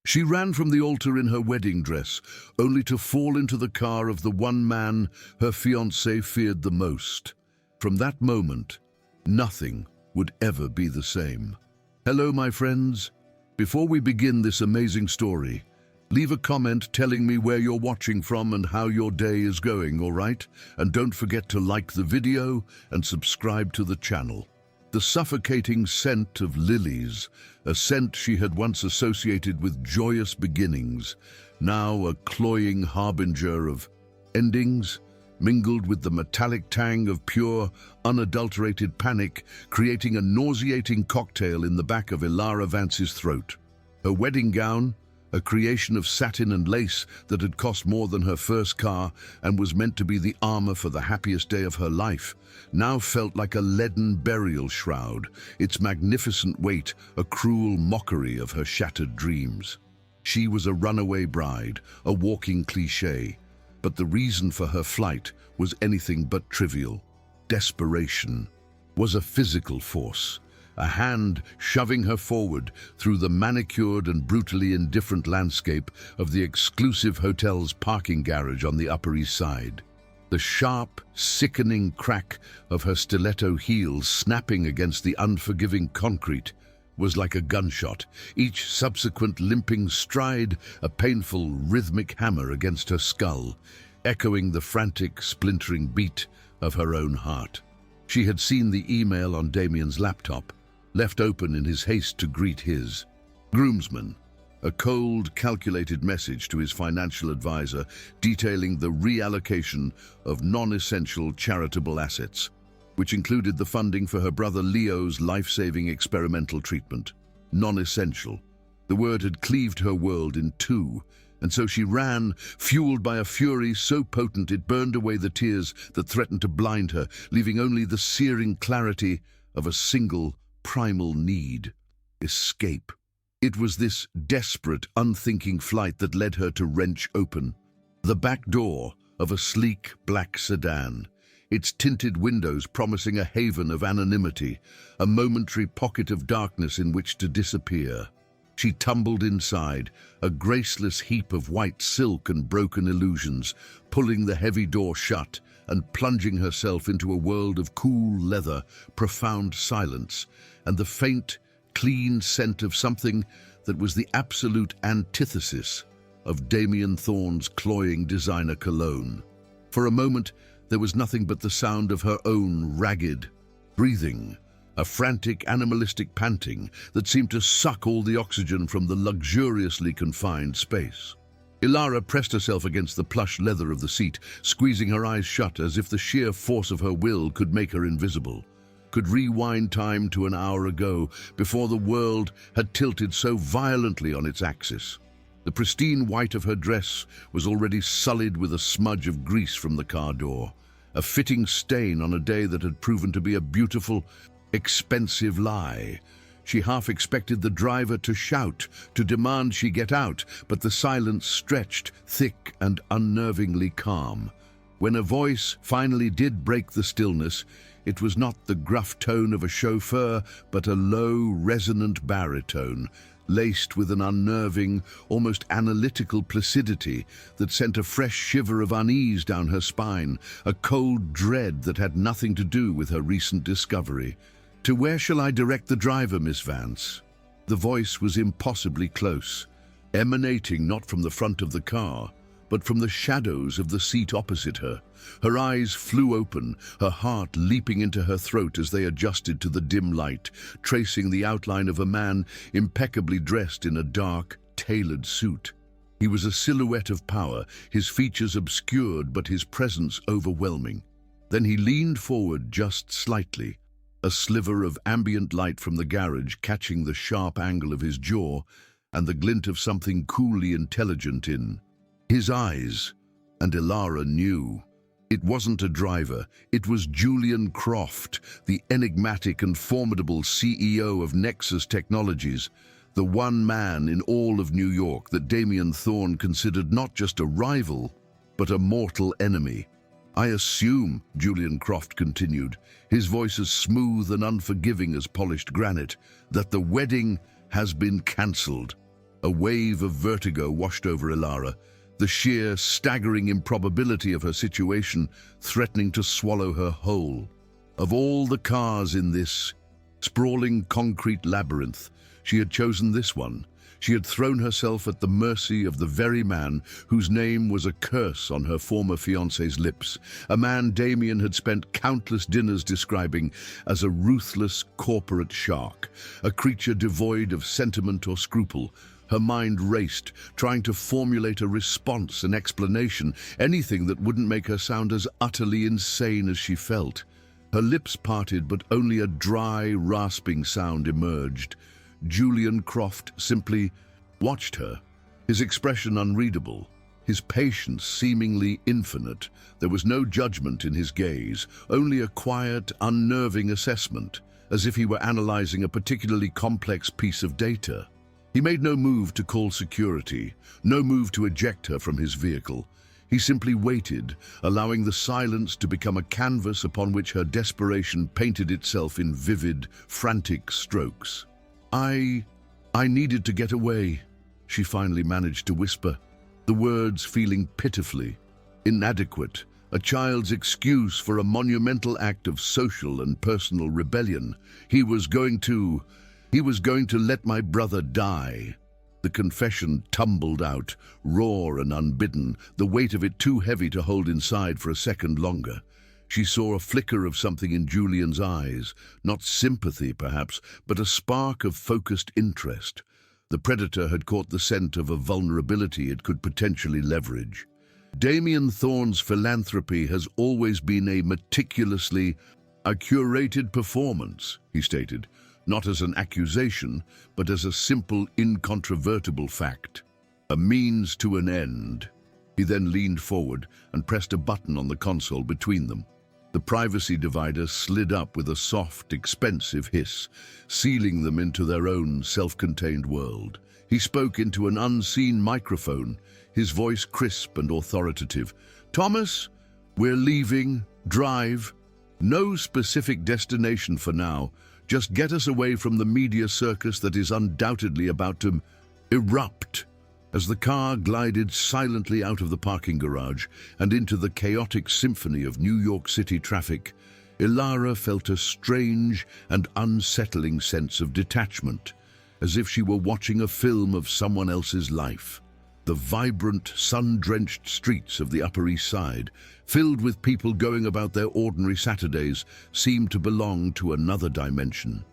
She ran from the altar in her wedding dress, only to fall into the car of the one man her fiancé feared the most. From that moment, nothing would ever be the same. Hello, my friends. Before we begin this amazing story, leave a comment telling me where you're watching from and how your day is going, all right? And don't forget to like the video and subscribe to the channel. The suffocating scent of lilies, a scent she had once associated with joyous beginnings, now a cloying harbinger of endings, mingled with the metallic tang of pure, unadulterated panic, creating a nauseating cocktail in the back of Ilara Vance's throat. Her wedding gown, a creation of satin and lace that had cost more than her first car and was meant to be the armor for the happiest day of her life, now felt like a leaden burial shroud, its magnificent weight a cruel mockery of her shattered dreams. She was a runaway bride, a walking cliché, but the reason for her flight was anything but trivial. Desperation was a physical force, a hand shoving her forward through the manicured and brutally indifferent landscape of the exclusive hotel's parking garage on the Upper East Side. The sharp, sickening crack of her stiletto heels snapping against the unforgiving concrete was like a gunshot, each subsequent limping stride a painful, rhythmic hammer against her skull, echoing the frantic, splintering beat of her own heart. She had seen the email on Damien's laptop, left open in his haste to greet his groomsmen, a cold, calculated message to his financial advisor detailing the reallocation of non-essential charitable assets, which included the funding for her brother Leo's life-saving experimental treatment. Non-essential. The word had cleaved her world in two, and so she ran, fueled by a fury so potent it burned away the tears that threatened to blind her, leaving only the searing clarity of a single, primal need: escape. It was this desperate, unthinking flight that led her to wrench open the back door of a sleek black sedan, its tinted windows promising a haven of anonymity, a momentary pocket of darkness in which to disappear. She tumbled inside, a graceless heap of white silk and broken illusions, pulling the heavy door shut and plunging herself into a world of cool leather, profound silence, and the faint, clean scent of something that was the absolute antithesis of Damien Thorne's cloying designer cologne. For a moment, there was nothing but the sound of her own ragged breathing, a frantic, animalistic panting that seemed to suck all the oxygen from the luxuriously confined space. Ilara pressed herself against the plush leather of the seat, squeezing her eyes shut as if the sheer force of her will could make her invisible, could rewind time to an hour ago, before the world had tilted so violently on its axis. The pristine white of her dress was already sullied with a smudge of grease from the car door, a fitting stain on a day that had proven to be a beautiful, expensive lie. She half expected the driver to shout, to demand she get out, but the silence stretched, thick and unnervingly calm. When a voice finally did break the stillness, it was not the gruff tone of a chauffeur, but a low, resonant baritone, laced with an unnerving, almost analytical placidity that sent a fresh shiver of unease down her spine, a cold dread that had nothing to do with her recent discovery. "To where shall I direct the driver, Miss Vance?" The voice was impossibly close, emanating not from the front of the car, but from the shadows of the seat opposite her. Her eyes flew open, her heart leaping into her throat as they adjusted to the dim light, tracing the outline of a man impeccably dressed in a dark, tailored suit. He was a silhouette of power, his features obscured but his presence overwhelming. Then he leaned forward just slightly, a sliver of ambient light from the garage catching the sharp angle of his jaw and the glint of something coolly intelligent in his eyes. And Ilara knew. It wasn't a driver, it was Julian Croft, the enigmatic and formidable CEO of Nexus Technologies, the one man in all of New York that Damien Thorne considered not just a rival, but a mortal enemy. "I assume," Julian Croft continued, his voice as smooth and unforgiving as polished granite, "that the wedding has been cancelled." A wave of vertigo washed over Ilara, the sheer, staggering improbability of her situation threatening to swallow her whole. Of all the cars in this sprawling concrete labyrinth, she had chosen this one. She had thrown herself at the mercy of the very man whose name was a curse on her former fiancé's lips, a man Damien had spent countless dinners describing as a ruthless corporate shark, a creature devoid of sentiment or scruple. Her mind raced, trying to formulate a response, an explanation, anything that wouldn't make her sound as utterly insane as she felt. Her lips parted, but only a dry, rasping sound emerged. Julian Croft simply watched her, his expression unreadable, his patience seemingly infinite. There was no judgment in his gaze, only a quiet, unnerving assessment, as if he were analyzing a particularly complex piece of data. He made no move to call security, no move to eject her from his vehicle. He simply waited, allowing the silence to become a canvas upon which her desperation painted itself in vivid, frantic strokes. I needed to get away," she finally managed to whisper, the words feeling pitifully inadequate, a child's excuse for a monumental act of social and personal rebellion. He was going to let my brother die." The confession tumbled out, raw and unbidden, the weight of it too heavy to hold inside for a second longer. She saw a flicker of something in Julian's eyes, not sympathy perhaps, but a spark of focused interest. The predator had caught the scent of a vulnerability it could potentially leverage. Damien Thorne's philanthropy has always been a curated performance, he stated, not as an accusation, but as a simple, incontrovertible fact. A means to an end. He then leaned forward and pressed a button on the console between them. The privacy divider slid up with a soft, expensive hiss, sealing them into their own self-contained world. He spoke into an unseen microphone, his voice crisp and authoritative. "Thomas, we're leaving. Drive. No specific destination for now. Just get us away from the media circus that is undoubtedly about to erupt." As the car glided silently out of the parking garage and into the chaotic symphony of New York City traffic, Ilara felt a strange and unsettling sense of detachment, as if she were watching a film of someone else's life. The vibrant, sun-drenched streets of the Upper East Side, filled with people going about their ordinary Saturdays, seemed to belong to another dimension.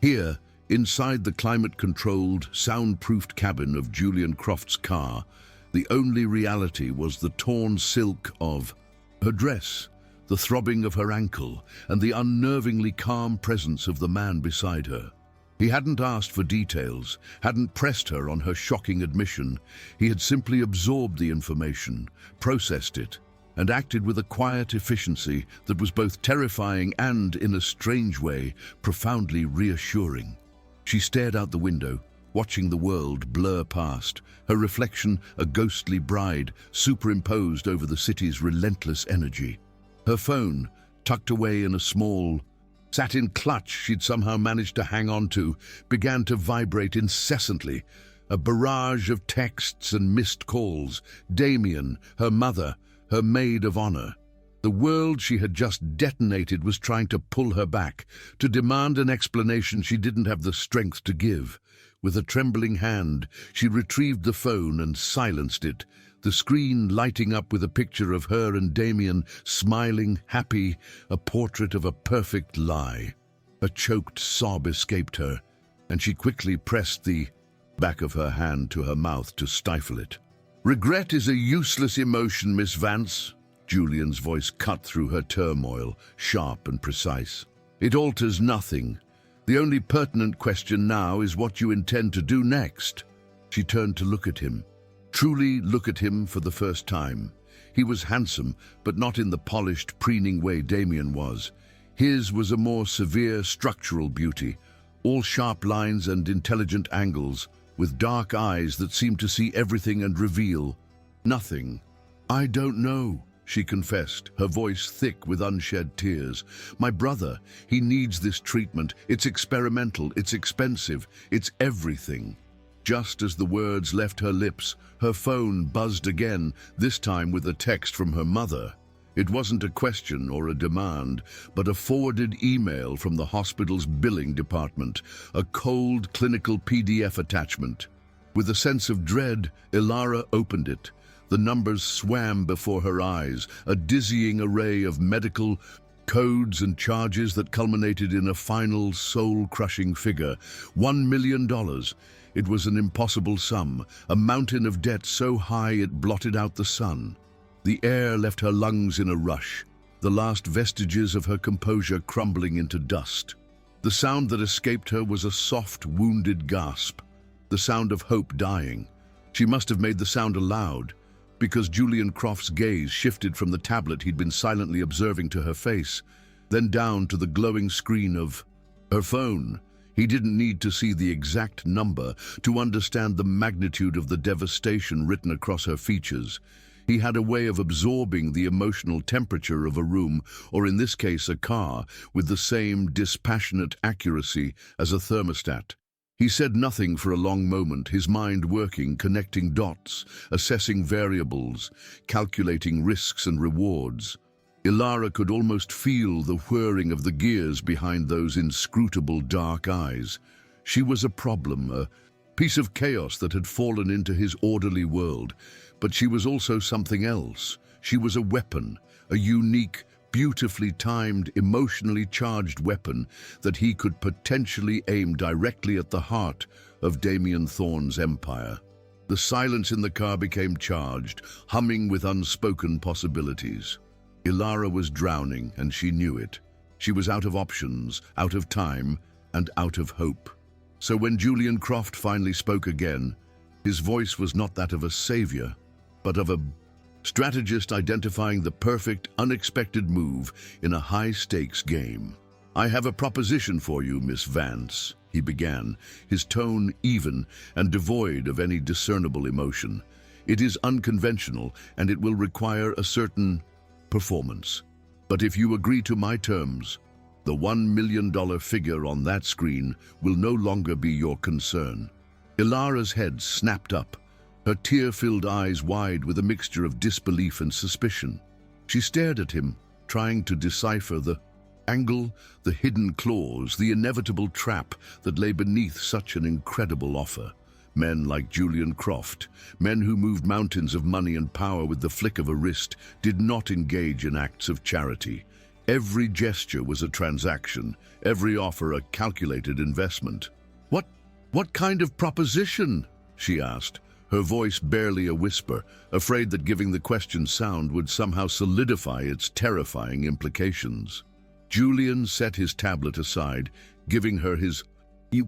Here, inside the climate-controlled, soundproofed cabin of Julian Croft's car, the only reality was the torn silk of her dress, the throbbing of her ankle, and the unnervingly calm presence of the man beside her. He hadn't asked for details, hadn't pressed her on her shocking admission. He had simply absorbed the information, processed it, and acted with a quiet efficiency that was both terrifying and, in a strange way, profoundly reassuring. She stared out the window, watching the world blur past, her reflection a ghostly bride superimposed over the city's relentless energy. Her phone, tucked away in a small, satin clutch she'd somehow managed to hang on to, began to vibrate incessantly. A barrage of texts and missed calls. Damien, her mother, her maid of honor. The world she had just detonated was trying to pull her back, to demand an explanation she didn't have the strength to give. With a trembling hand, she retrieved the phone and silenced it, the screen lighting up with a picture of her and Damien, smiling, happy, a portrait of a perfect lie. A choked sob escaped her, and she quickly pressed the back of her hand to her mouth to stifle it. "Regret is a useless emotion, Miss Vance." Julian's voice cut through her turmoil, sharp and precise. "It alters nothing. The only pertinent question now is what you intend to do next." She turned to look at him, truly look at him for the first time. He was handsome, but not in the polished, preening way Damien was. His was a more severe structural beauty, all sharp lines and intelligent angles, with dark eyes that seemed to see everything and reveal nothing. "I don't know," she confessed, her voice thick with unshed tears. "My brother, he needs this treatment. It's experimental, it's expensive, it's everything." Just as the words left her lips, her phone buzzed again, this time with a text from her mother. It wasn't a question or a demand, but a forwarded email from the hospital's billing department, a cold clinical PDF attachment. With a sense of dread, Ilara opened it. The numbers swam before her eyes, a dizzying array of medical codes and charges that culminated in a final soul-crushing figure: $1 million. It was an impossible sum, a mountain of debt so high it blotted out the sun. The air left her lungs in a rush, the last vestiges of her composure crumbling into dust. The sound that escaped her was a soft, wounded gasp, the sound of hope dying. She must have made the sound aloud, because Julian Croft's gaze shifted from the tablet he'd been silently observing to her face, then down to the glowing screen of her phone. He didn't need to see the exact number to understand the magnitude of the devastation written across her features. He had a way of absorbing the emotional temperature of a room, or in this case a car, with the same dispassionate accuracy as a thermostat. He said nothing for a long moment, his mind working, connecting dots, assessing variables, calculating risks and rewards. Ilara could almost feel the whirring of the gears behind those inscrutable dark eyes. She was a problem, a piece of chaos that had fallen into his orderly world. But she was also something else. She was a weapon, a unique, beautifully timed, emotionally charged weapon that he could potentially aim directly at the heart of Damien Thorne's empire. The silence in the car became charged, humming with unspoken possibilities. Ilara was drowning, and she knew it. She was out of options, out of time, and out of hope. So when Julian Croft finally spoke again, his voice was not that of a savior, but of a strategist identifying the perfect, unexpected move in a high-stakes game. "I have a proposition for you, Miss Vance," he began, his tone even and devoid of any discernible emotion. "It is unconventional, and it will require a certain performance. But if you agree to my terms, the $1 million figure on that screen will no longer be your concern." Ilara's head snapped up, her tear-filled eyes wide with a mixture of disbelief and suspicion. She stared at him, trying to decipher the angle, the hidden clause, the inevitable trap that lay beneath such an incredible offer. Men like Julian Croft, men who moved mountains of money and power with the flick of a wrist, did not engage in acts of charity. Every gesture was a transaction, every offer a calculated investment. What kind of proposition?" she asked, her voice barely a whisper, afraid that giving the question sound would somehow solidify its terrifying implications. Julian set his tablet aside, giving her his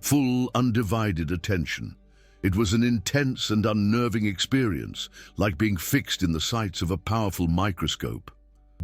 full, undivided attention. It was an intense and unnerving experience, like being fixed in the sights of a powerful microscope.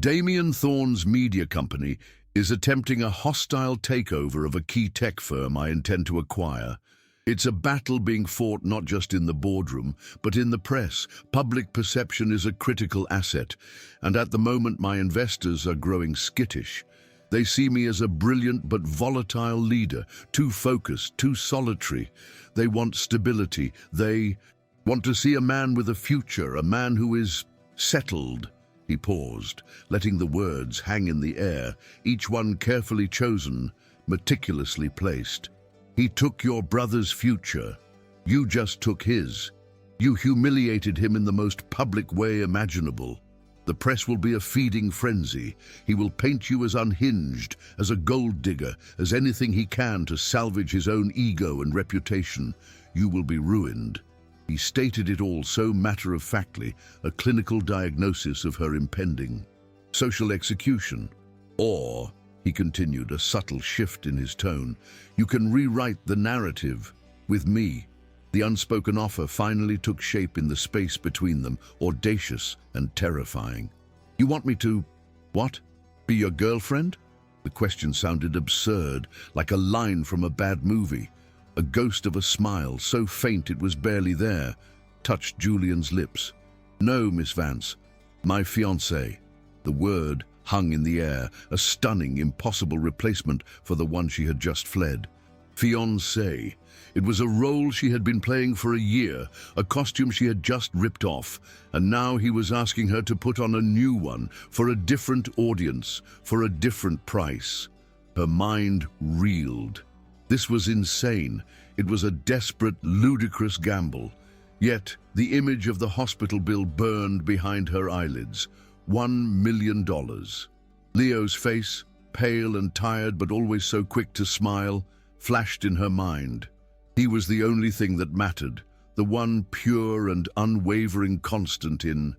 Damien Thorne's media company is attempting a hostile takeover of a key tech firm I intend to acquire. It's a battle being fought not just in the boardroom, but in the press. Public perception is a critical asset, and at the moment my investors are growing skittish. They see me as a brilliant but volatile leader, too focused, too solitary. They want stability. They want to see a man with a future, a man who is settled. He paused, letting the words hang in the air, each one carefully chosen, meticulously placed. "He took your brother's future. You just took his. You humiliated him in the most public way imaginable. The press will be a feeding frenzy. He will paint you as unhinged, as a gold digger, as anything he can to salvage his own ego and reputation. You will be ruined." He stated it all so matter-of-factly, a clinical diagnosis of her impending social execution. "Or," he continued, a subtle shift in his tone, "you can rewrite the narrative with me." The unspoken offer finally took shape in the space between them, audacious and terrifying. "You want me to, what? Be your girlfriend?" The question sounded absurd, like a line from a bad movie. A ghost of a smile, so faint it was barely there, touched Julian's lips. "No, Miss Vance, my fiancée." The word hung in the air, a stunning, impossible replacement for the one she had just fled. Fiancée. It was a role she had been playing for a year, a costume she had just ripped off, and now he was asking her to put on a new one, for a different audience, for a different price. Her mind reeled. This was insane. It was a desperate, ludicrous gamble. Yet, the image of the hospital bill burned behind her eyelids. $1 million. Leo's face, pale and tired but always so quick to smile, flashed in her mind. He was the only thing that mattered, the one pure and unwavering constant in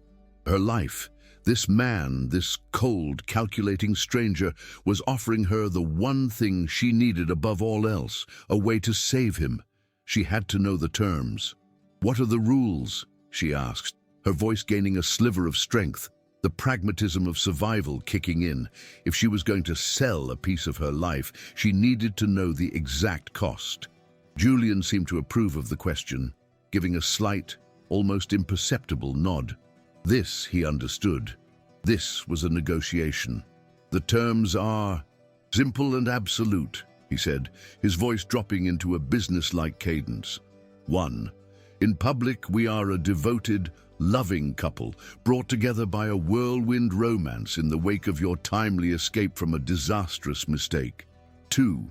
her life. This man, this cold, calculating stranger, was offering her the one thing she needed above all else, a way to save him. She had to know the terms. "What are the rules?" she asked, her voice gaining a sliver of strength, the pragmatism of survival kicking in. If she was going to sell a piece of her life, she needed to know the exact cost. Julian seemed to approve of the question, giving a slight, almost imperceptible nod. This, he understood. This was a negotiation. "The terms are simple and absolute," he said, his voice dropping into a business-like cadence. 1. In public, we are a devoted, loving couple, brought together by a whirlwind romance in the wake of your timely escape from a disastrous mistake. 2.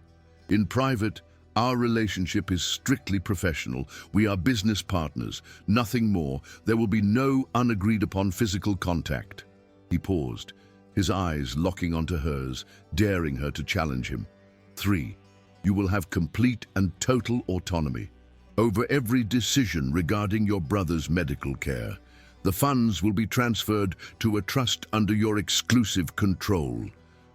In private, our relationship is strictly professional. We are business partners, nothing more. There will be no unagreed-upon physical contact. He paused, his eyes locking onto hers, daring her to challenge him. 3. You will have complete and total autonomy over every decision regarding your brother's medical care. The funds will be transferred to a trust under your exclusive control.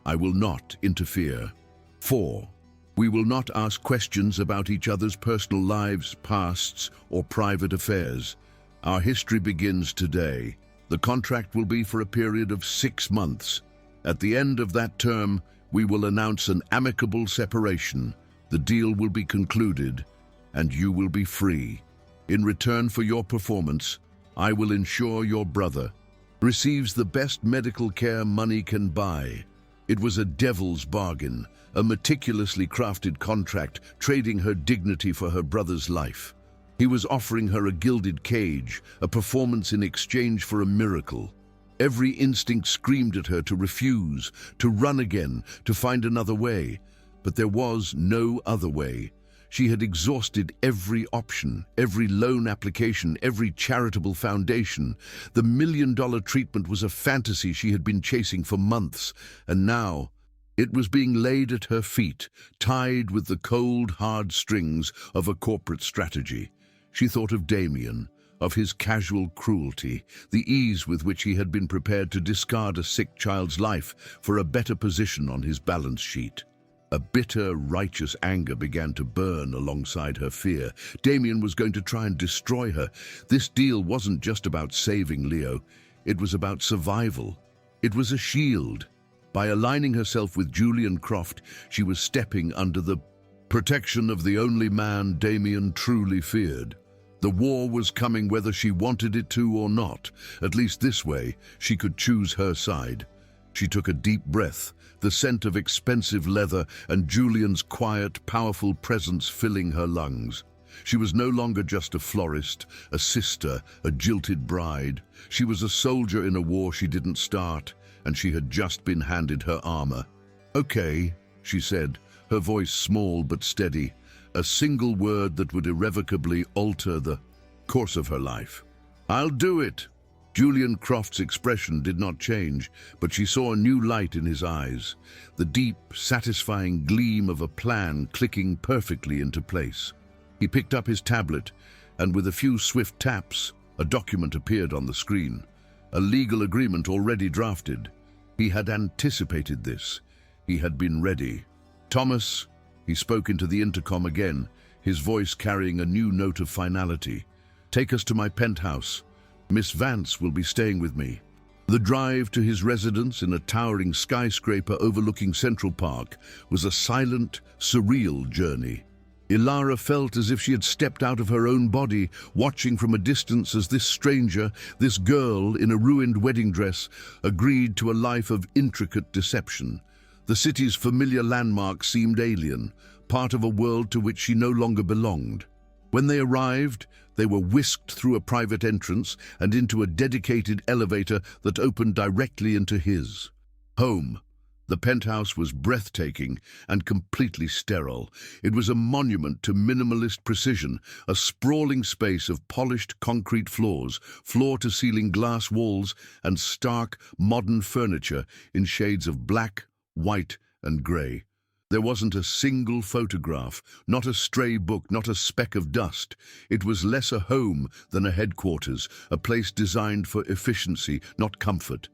I will not interfere. 4. We will not ask questions about each other's personal lives, pasts, or private affairs. Our history begins today. The contract will be for a period of 6 months. At the end of that term, we will announce an amicable separation. The deal will be concluded, and you will be free. In return for your performance, I will ensure your brother receives the best medical care money can buy. It was a devil's bargain, a meticulously crafted contract, trading her dignity for her brother's life. He was offering her a gilded cage, a performance in exchange for a miracle. Every instinct screamed at her to refuse, to run again, to find another way. But there was no other way. She had exhausted every option, every loan application, every charitable foundation. The million-dollar treatment was a fantasy she had been chasing for months, and now it was being laid at her feet, tied with the cold, hard strings of a corporate strategy. She thought of Damien, of his casual cruelty, the ease with which he had been prepared to discard a sick child's life for a better position on his balance sheet. A bitter, righteous anger began to burn alongside her fear. Damien was going to try and destroy her. This deal wasn't just about saving Leo. It was about survival. It was a shield. By aligning herself with Julian Croft, she was stepping under the protection of the only man Damien truly feared. The war was coming whether she wanted it to or not. At least this way, she could choose her side. She took a deep breath, the scent of expensive leather and Julian's quiet, powerful presence filling her lungs. She was no longer just a florist, a sister, a jilted bride. She was a soldier in a war she didn't start, and she had just been handed her armor. "Okay," she said, her voice small but steady, a single word that would irrevocably alter the course of her life. "I'll do it." Julian Croft's expression did not change, but she saw a new light in his eyes, the deep, satisfying gleam of a plan clicking perfectly into place. He picked up his tablet, and with a few swift taps, a document appeared on the screen, a legal agreement already drafted. He had anticipated this. He had been ready. "Thomas," he spoke into the intercom again, his voice carrying a new note of finality. "Take us to my penthouse. Miss Vance will be staying with me." The drive to his residence in a towering skyscraper overlooking Central Park was a silent, surreal journey. Ilara felt as if she had stepped out of her own body, watching from a distance as this stranger, this girl in a ruined wedding dress, agreed to a life of intricate deception. The city's familiar landmarks seemed alien, part of a world to which she no longer belonged. When they arrived, they were whisked through a private entrance and into a dedicated elevator that opened directly into his home. The penthouse was breathtaking and completely sterile. It was a monument to minimalist precision, a sprawling space of polished concrete floors, floor-to-ceiling glass walls, and stark, modern furniture in shades of black, white, and grey. There wasn't a single photograph, not a stray book, not a speck of dust. It was less a home than a headquarters, a place designed for efficiency, not comfort.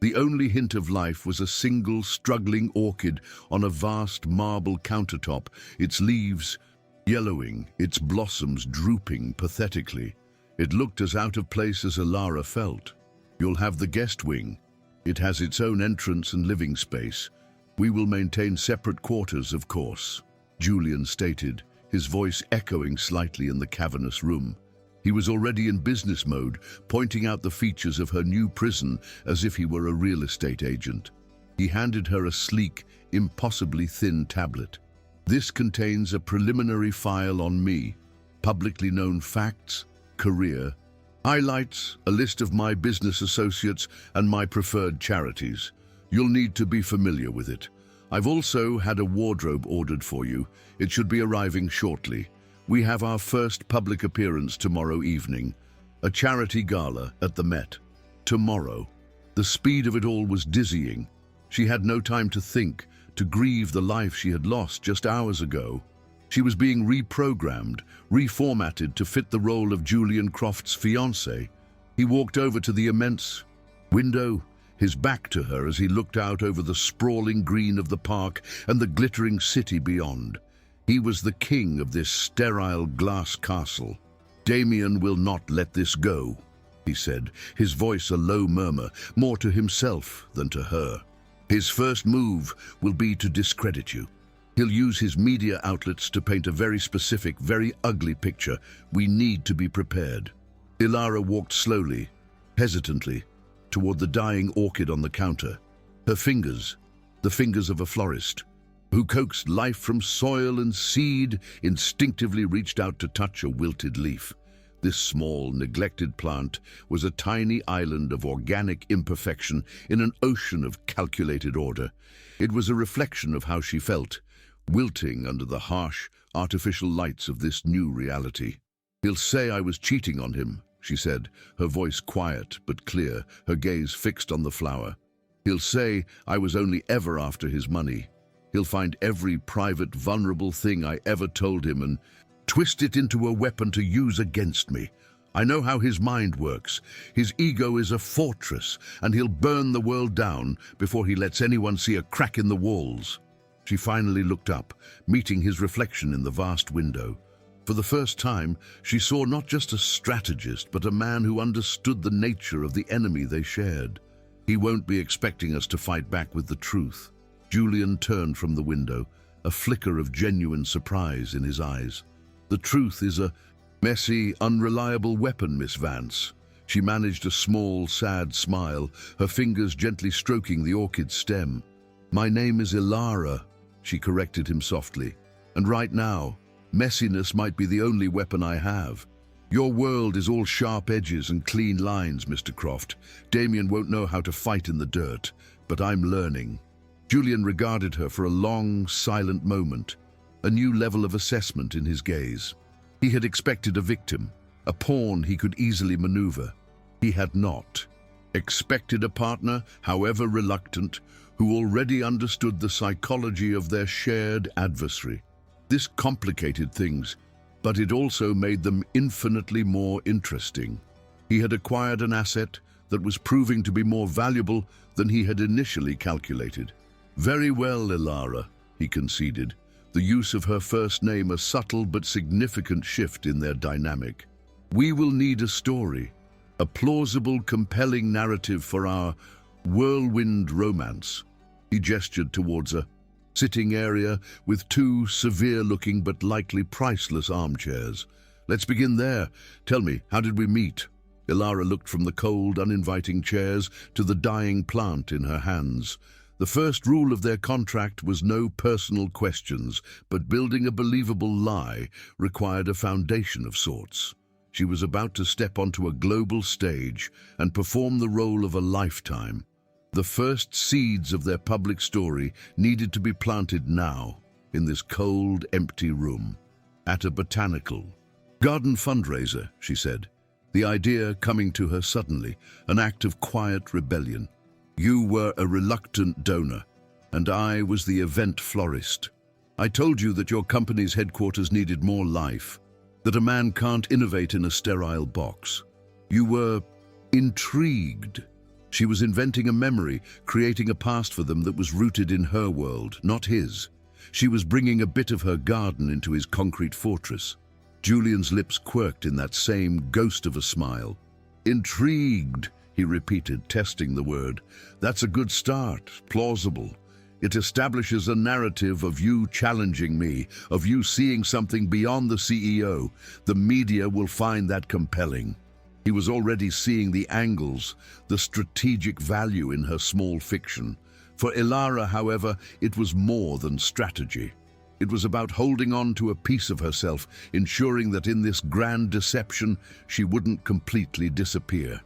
The only hint of life was a single struggling orchid on a vast marble countertop, its leaves yellowing, its blossoms drooping pathetically. It looked as out of place as Ilara felt. "You'll have the guest wing. It has its own entrance and living space. We will maintain separate quarters, of course," Julian stated, his voice echoing slightly in the cavernous room. He was already in business mode, pointing out the features of her new prison as if he were a real estate agent. He handed her a sleek, impossibly thin tablet. "This contains a preliminary file on me, publicly known facts, career, highlights, a list of my business associates and my preferred charities. You'll need to be familiar with it. I've also had a wardrobe ordered for you. It should be arriving shortly. We have our first public appearance tomorrow evening, a charity gala at the Met. Tomorrow." The speed of it all was dizzying. She had no time to think, to grieve the life she had lost just hours ago. She was being reprogrammed, reformatted to fit the role of Julian Croft's fiancé. He walked over to the immense window, his back to her as he looked out over the sprawling green of the park and the glittering city beyond. He was the king of this sterile glass castle. "Damien will not let this go," he said, his voice a low murmur, more to himself than to her. "His first move will be to discredit you. He'll use his media outlets to paint a very specific, very ugly picture. We need to be prepared." Ilara walked slowly, hesitantly, toward the dying orchid on the counter. Her fingers, the fingers of a florist, who coaxed life from soil and seed, instinctively reached out to touch a wilted leaf. This small, neglected plant was a tiny island of organic imperfection in an ocean of calculated order. It was a reflection of how she felt, wilting under the harsh, artificial lights of this new reality. "He'll say I was cheating on him," she said, her voice quiet but clear, her gaze fixed on the flower. "He'll say I was only ever after his money. He'll find every private, vulnerable thing I ever told him and twist it into a weapon to use against me. I know how his mind works. His ego is a fortress, and he'll burn the world down before he lets anyone see a crack in the walls." She finally looked up, meeting his reflection in the vast window. For the first time, she saw not just a strategist, but a man who understood the nature of the enemy they shared. "He won't be expecting us to fight back with the truth." Julian turned from the window, a flicker of genuine surprise in his eyes. "The truth is a messy, unreliable weapon, Miss Vance." She managed a small, sad smile, her fingers gently stroking the orchid stem. "My name is Ilara," she corrected him softly. "And right now, messiness might be the only weapon I have. Your world is all sharp edges and clean lines, Mr. Croft. Damien won't know how to fight in the dirt, but I'm learning." Julian regarded her for a long, silent moment, a new level of assessment in his gaze. He had expected a victim, a pawn he could easily maneuver. He had not expected a partner, however reluctant, who already understood the psychology of their shared adversary. This complicated things, but it also made them infinitely more interesting. He had acquired an asset that was proving to be more valuable than he had initially calculated. "Very well, Ilara," he conceded, the use of her first name a subtle but significant shift in their dynamic. "We will need a story, a plausible, compelling narrative for our whirlwind romance." He gestured towards a sitting area with two severe-looking but likely priceless armchairs. "Let's begin there. Tell me, how did we meet?" Ilara looked from the cold, uninviting chairs to the dying plant in her hands. The first rule of their contract was no personal questions, but building a believable lie required a foundation of sorts. She was about to step onto a global stage and perform the role of a lifetime. The first seeds of their public story needed to be planted now, in this cold, empty room. At a botanical garden fundraiser, she said, the idea coming to her suddenly, an act of quiet rebellion. You were a reluctant donor, and I was the event florist. I told you that your company's headquarters needed more life, that a man can't innovate in a sterile box. You were intrigued. She was inventing a memory, creating a past for them that was rooted in her world, not his. She was bringing a bit of her garden into his concrete fortress. Julian's lips quirked in that same ghost of a smile. Intrigued, he repeated, testing the word. That's a good start, plausible. It establishes a narrative of you challenging me, of you seeing something beyond the CEO. The media will find that compelling. He was already seeing the angles, the strategic value in her small fiction. For Ilara, however, it was more than strategy. It was about holding on to a piece of herself, ensuring that in this grand deception, she wouldn't completely disappear.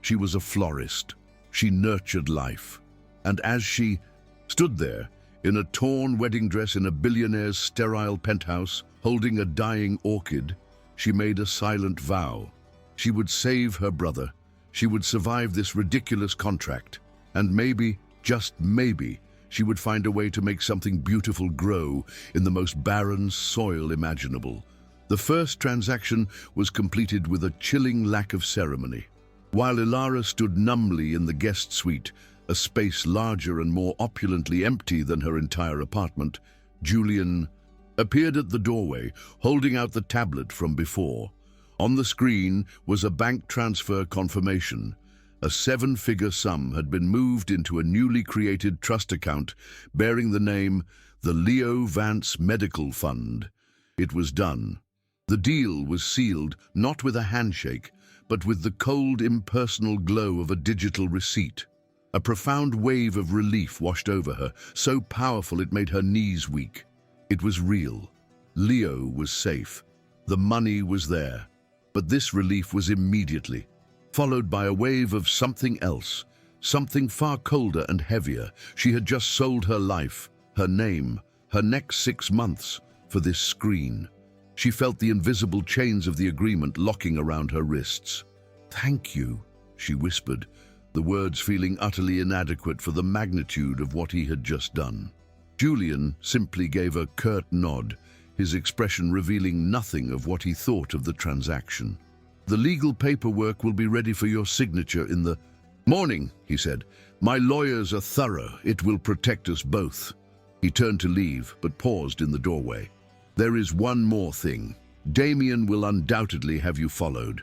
She was a florist. She nurtured life. And as she stood there, in a torn wedding dress in a billionaire's sterile penthouse, holding a dying orchid, she made a silent vow. She would save her brother. She would survive this ridiculous contract. And maybe, just maybe, she would find a way to make something beautiful grow in the most barren soil imaginable. The first transaction was completed with a chilling lack of ceremony. While Ilara stood numbly in the guest suite, a space larger and more opulently empty than her entire apartment, Julian appeared at the doorway, holding out the tablet from before. On the screen was a bank transfer confirmation. A 7-figure sum had been moved into a newly created trust account bearing the name the Leo Vance Medical Fund. It was done. The deal was sealed not with a handshake, but with the cold, impersonal glow of a digital receipt. A profound wave of relief washed over her, so powerful it made her knees weak. It was real. Leo was safe. The money was there. But this relief was immediately followed by a wave of something else, something far colder and heavier. She had just sold her life, her name, her next 6 months for this screen. She felt the invisible chains of the agreement locking around her wrists. "Thank you," she whispered, the words feeling utterly inadequate for the magnitude of what he had just done. Julian simply gave a curt nod, his expression revealing nothing of what he thought of the transaction. "The legal paperwork will be ready for your signature in the morning," he said. "My lawyers are thorough. It will protect us both." He turned to leave, but paused in the doorway. "There is one more thing. Damien will undoubtedly have you followed.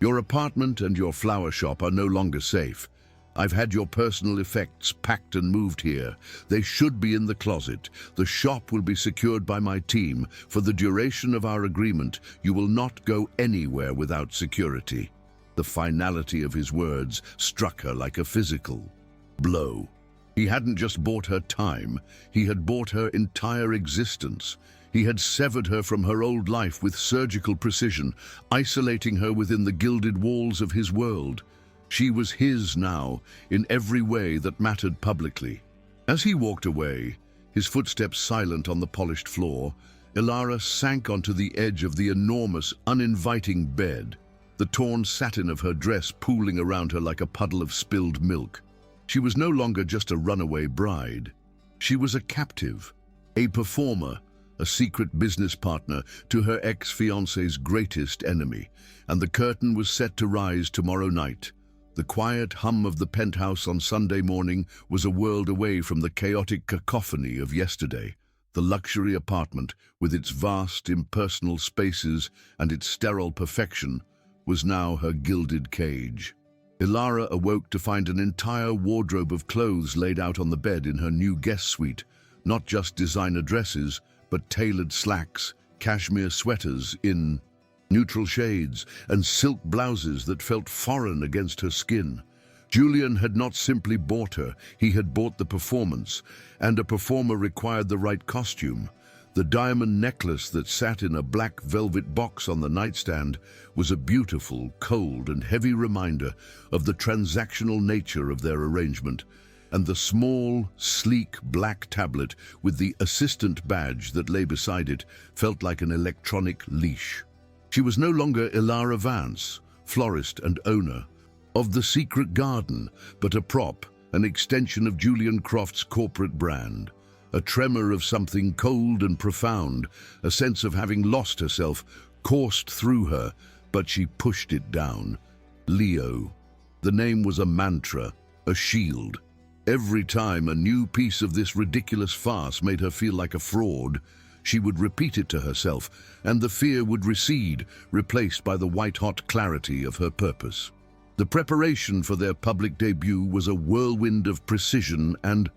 Your apartment and your flower shop are no longer safe. I've had your personal effects packed and moved here. They should be in the closet. The shop will be secured by my team. For the duration of our agreement, you will not go anywhere without security." The finality of his words struck her like a physical blow. He hadn't just bought her time, he had bought her entire existence. He had severed her from her old life with surgical precision, isolating her within the gilded walls of his world. She was his now, in every way that mattered publicly. As he walked away, his footsteps silent on the polished floor, Ilara sank onto the edge of the enormous, uninviting bed, the torn satin of her dress pooling around her like a puddle of spilled milk. She was no longer just a runaway bride. She was a captive, a performer, a secret business partner to her ex-fiancé's greatest enemy, and the curtain was set to rise tomorrow night. The quiet hum of the penthouse on Sunday morning was a world away from the chaotic cacophony of yesterday. The luxury apartment, with its vast, impersonal spaces and its sterile perfection, was now her gilded cage. Ilara awoke to find an entire wardrobe of clothes laid out on the bed in her new guest suite, not just designer dresses, but tailored slacks, cashmere sweaters in neutral shades, and silk blouses that felt foreign against her skin. Julian had not simply bought her, he had bought the performance, and a performer required the right costume. The diamond necklace that sat in a black velvet box on the nightstand was a beautiful, cold, and heavy reminder of the transactional nature of their arrangement, and the small, sleek black tablet with the assistant badge that lay beside it felt like an electronic leash. She was no longer Ilara Vance, florist and owner of the secret garden, but a prop, an extension of Julian Croft's corporate brand. A tremor of something cold and profound, a sense of having lost herself, coursed through her, but she pushed it down. Leo. The name was a mantra, a shield. Every time a new piece of this ridiculous farce made her feel like a fraud, she would repeat it to herself, and the fear would recede, replaced by the white-hot clarity of her purpose. The preparation for their public debut was a whirlwind of precision and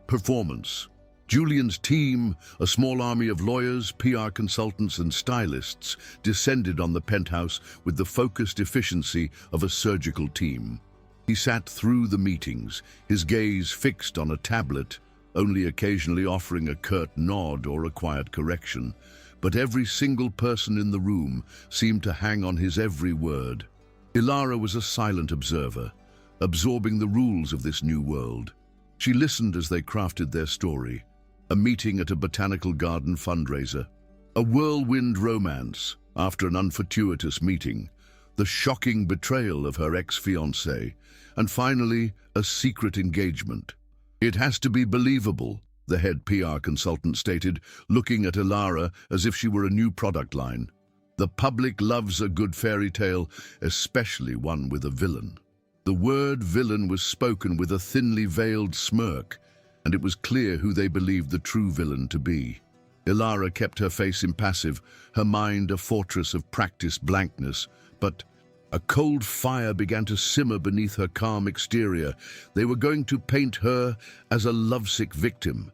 performance. Julian's team, a small army of lawyers, PR consultants, and stylists, descended on the penthouse with the focused efficiency of a surgical team. He sat through the meetings, his gaze fixed on a tablet, only occasionally offering a curt nod or a quiet correction. But every single person in the room seemed to hang on his every word. Ilara was a silent observer, absorbing the rules of this new world. She listened as they crafted their story. A meeting at a botanical garden fundraiser, a whirlwind romance after an unfortuitous meeting, the shocking betrayal of her ex-fiancé, and finally, a secret engagement. "It has to be believable," the head PR consultant stated, looking at Ilara as if she were a new product line. "The public loves a good fairy tale, especially one with a villain." The word villain was spoken with a thinly veiled smirk, and it was clear who they believed the true villain to be. Ilara kept her face impassive, her mind a fortress of practiced blankness, but a cold fire began to simmer beneath her calm exterior. They were going to paint her as a lovesick victim,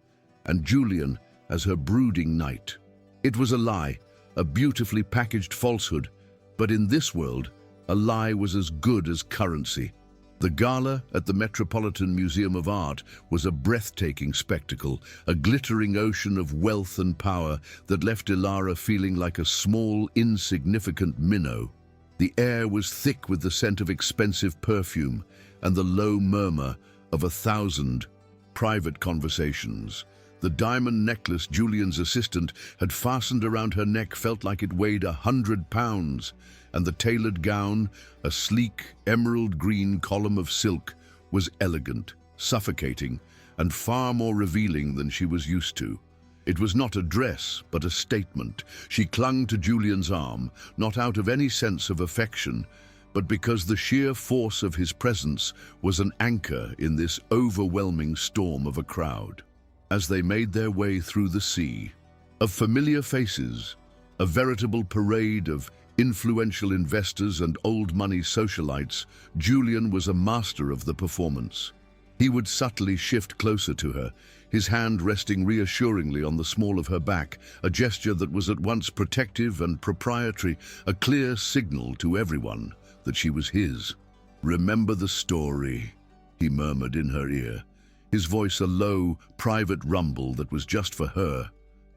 and Julian as her brooding knight. It was a lie, a beautifully packaged falsehood, but in this world, a lie was as good as currency. The gala at the Metropolitan Museum of Art was a breathtaking spectacle, a glittering ocean of wealth and power that left Ilara feeling like a small, insignificant minnow. The air was thick with the scent of expensive perfume and the low murmur of 1,000 private conversations. The diamond necklace Julian's assistant had fastened around her neck felt like it weighed 100 pounds, and the tailored gown, a sleek, emerald green column of silk, was elegant, suffocating, and far more revealing than she was used to. It was not a dress, but a statement. She clung to Julian's arm, not out of any sense of affection, but because the sheer force of his presence was an anchor in this overwhelming storm of a crowd. As they made their way through the sea of familiar faces, a veritable parade of influential investors and old money socialites, Julian was a master of the performance. He would subtly shift closer to her, his hand resting reassuringly on the small of her back, a gesture that was at once protective and proprietary, a clear signal to everyone that she was his. "Remember the story," he murmured in her ear, his voice a low, private rumble that was just for her.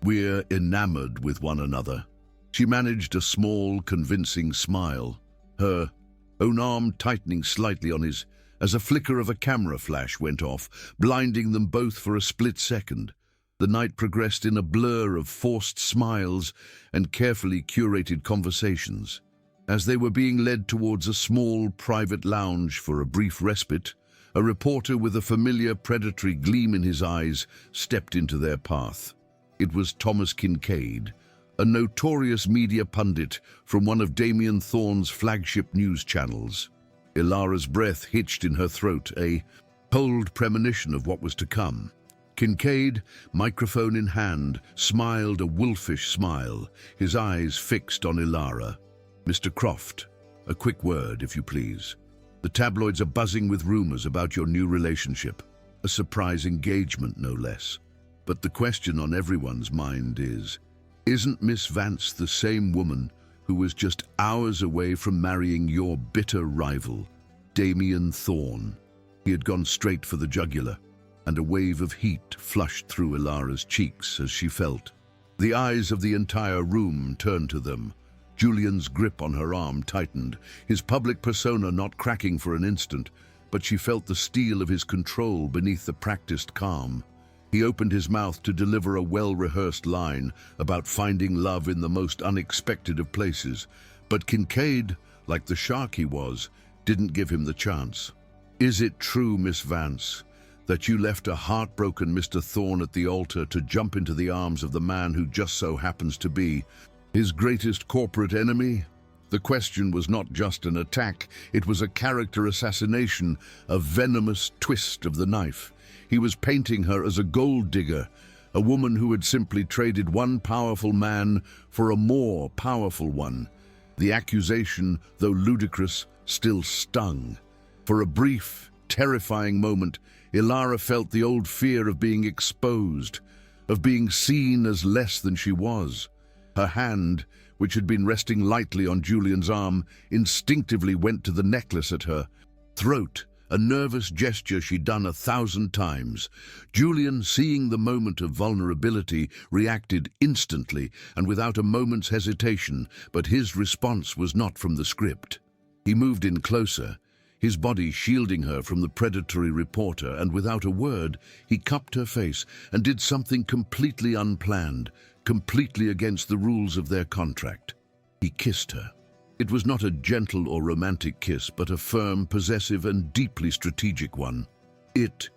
"We're enamored with one another." She managed a small, convincing smile, her own arm tightening slightly on his as a flicker of a camera flash went off, blinding them both for a split second. The night progressed in a blur of forced smiles and carefully curated conversations. As they were being led towards a small, private lounge for a brief respite, a reporter with a familiar predatory gleam in his eyes stepped into their path. It was Thomas Kincaid, a notorious media pundit from one of Damien Thorne's flagship news channels. Ilara's breath hitched in her throat, a cold premonition of what was to come. Kincaid, microphone in hand, smiled a wolfish smile, his eyes fixed on Ilara. "Mr. Croft, a quick word, if you please. The tabloids are buzzing with rumors about your new relationship, a surprise engagement, no less. But the question on everyone's mind is, isn't Miss Vance the same woman who was just hours away from marrying your bitter rival, Damien Thorne?" He had gone straight for the jugular, and a wave of heat flushed through Ilara's cheeks as she felt. The eyes of the entire room turned to them. Julian's grip on her arm tightened, his public persona not cracking for an instant, but she felt the steel of his control beneath the practiced calm. He opened his mouth to deliver a well-rehearsed line about finding love in the most unexpected of places, but Kincaid, like the shark he was, didn't give him the chance. "Is it true, Miss Vance, that you left a heartbroken Mr. Thorne at the altar to jump into the arms of the man who just so happens to be his greatest corporate enemy?" The question was not just an attack, it was a character assassination, a venomous twist of the knife. He was painting her as a gold digger, a woman who had simply traded one powerful man for a more powerful one. The accusation, though ludicrous, still stung. For a brief, terrifying moment, Ilara felt the old fear of being exposed, of being seen as less than she was. Her hand, which had been resting lightly on Julian's arm, instinctively went to the necklace at her throat, a nervous gesture she'd done 1,000 times. Julian, seeing the moment of vulnerability, reacted instantly and without a moment's hesitation, but his response was not from the script. He moved in closer, his body shielding her from the predatory reporter, and without a word, he cupped her face and did something completely unplanned, completely against the rules of their contract. He kissed her. It was not a gentle or romantic kiss, but a firm, possessive, and deeply strategic one. It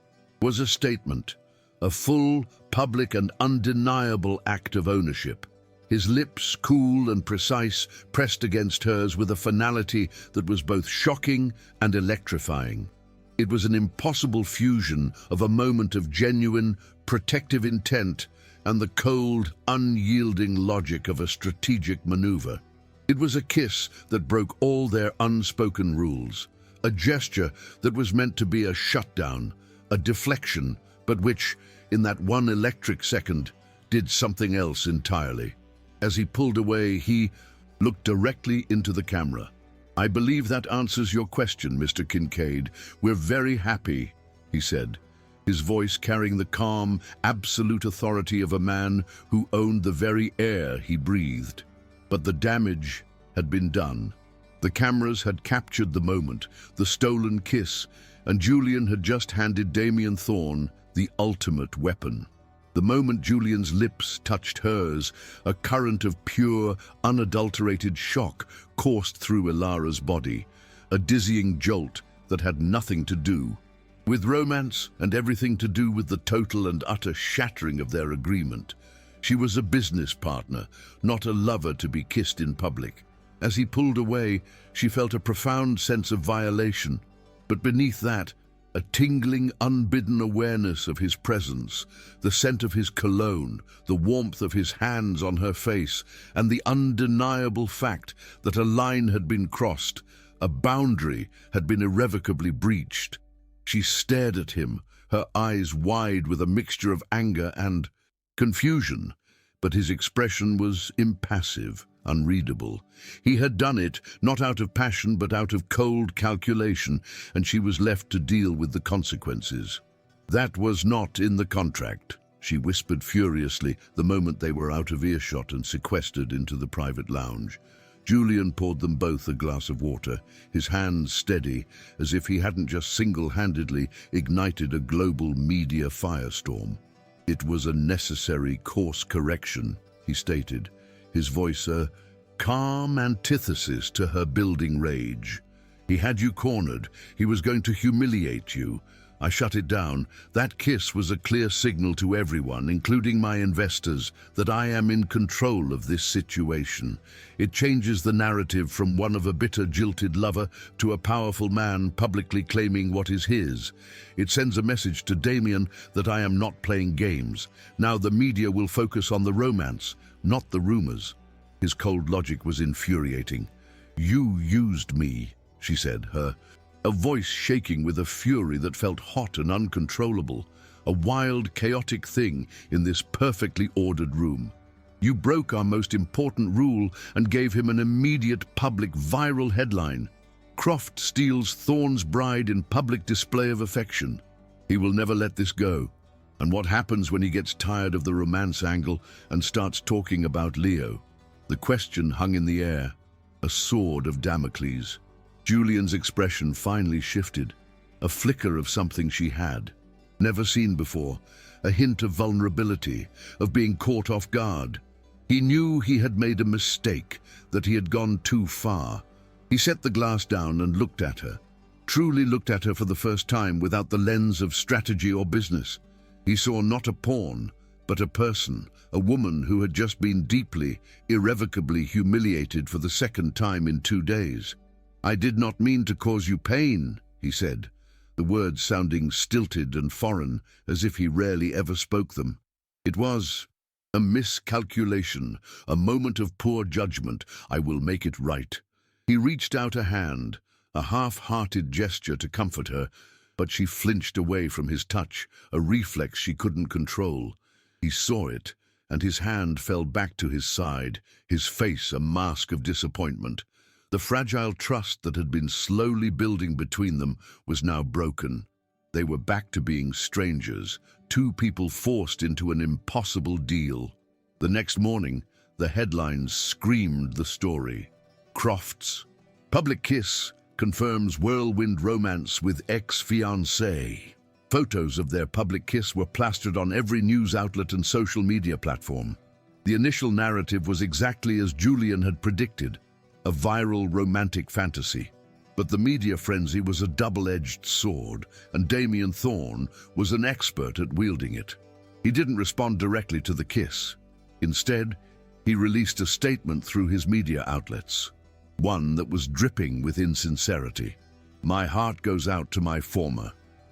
was a statement, a full, public, and undeniable act of ownership. His lips, cool and precise, pressed against hers with a finality that was both shocking and electrifying. It was an impossible fusion of a moment of genuine, protective intent and the cold, unyielding logic of a strategic maneuver. It was a kiss that broke all their unspoken rules, a gesture that was meant to be a shutdown, a deflection, but which, in that one electric second, did something else entirely. As he pulled away, he looked directly into the camera. "I believe that answers your question, Mr. Kincaid. We're very happy," he said, his voice carrying the calm, absolute authority of a man who owned the very air he breathed. But the damage had been done. The cameras had captured the moment, the stolen kiss, and Julian had just handed Damien Thorne the ultimate weapon. The moment Julian's lips touched hers, a current of pure, unadulterated shock coursed through Ilara's body, a dizzying jolt that had nothing to do with romance and everything to do with the total and utter shattering of their agreement. She was a business partner, not a lover to be kissed in public. As he pulled away, she felt a profound sense of violation, but beneath that, a tingling, unbidden awareness of his presence, the scent of his cologne, the warmth of his hands on her face, and the undeniable fact that a line had been crossed, a boundary had been irrevocably breached. She stared at him, her eyes wide with a mixture of anger and confusion, but his expression was impassive, unreadable. He had done it, not out of passion, but out of cold calculation, and she was left to deal with the consequences. "That was not in the contract," she whispered furiously the moment they were out of earshot and sequestered into the private lounge. Julian poured them both a glass of water, his hands steady, as if he hadn't just single-handedly ignited a global media firestorm. "It was a necessary course correction," he stated, his voice a calm antithesis to her building rage. "He had you cornered. He was going to humiliate you. I shut it down. That kiss was a clear signal to everyone, including my investors, that I am in control of this situation. It changes the narrative from one of a bitter, jilted lover to a powerful man publicly claiming what is his. It sends a message to Damien that I am not playing games. Now the media will focus on the romance, not the rumors." His cold logic was infuriating. "You used me," she said, a voice shaking with a fury that felt hot and uncontrollable, a wild, chaotic thing in this perfectly ordered room. "You broke our most important rule and gave him an immediate public viral headline." Croft steals Thorne's bride in public display of affection. He will never let this go. And what happens when he gets tired of the romance angle and starts talking about Leo? The question hung in the air, a sword of Damocles. Julian's expression finally shifted, a flicker of something she had never seen before, a hint of vulnerability, of being caught off guard. He knew he had made a mistake, that he had gone too far. He set the glass down and looked at her, truly looked at her for the first time without the lens of strategy or business. He saw not a pawn, but a person, a woman who had just been deeply, irrevocably humiliated for the second time in 2 days. "I did not mean to cause you pain," he said, the words sounding stilted and foreign, as if he rarely ever spoke them. "It was a miscalculation, a moment of poor judgment. I will make it right." He reached out a hand, a half-hearted gesture to comfort her, but she flinched away from his touch, a reflex she couldn't control. He saw it, and his hand fell back to his side, his face a mask of disappointment. The fragile trust that had been slowly building between them was now broken. They were back to being strangers, two people forced into an impossible deal. The next morning, the headlines screamed the story. Croft's public kiss confirms whirlwind romance with ex-fiancée. Photos of their public kiss were plastered on every news outlet and social media platform. The initial narrative was exactly as Julian had predicted, a viral romantic fantasy. But the media frenzy was a double-edged sword, and Damien Thorne was an expert at wielding it. He didn't respond directly to the kiss. Instead, he released a statement through his media outlets, one that was dripping with insincerity. "My heart goes out to my former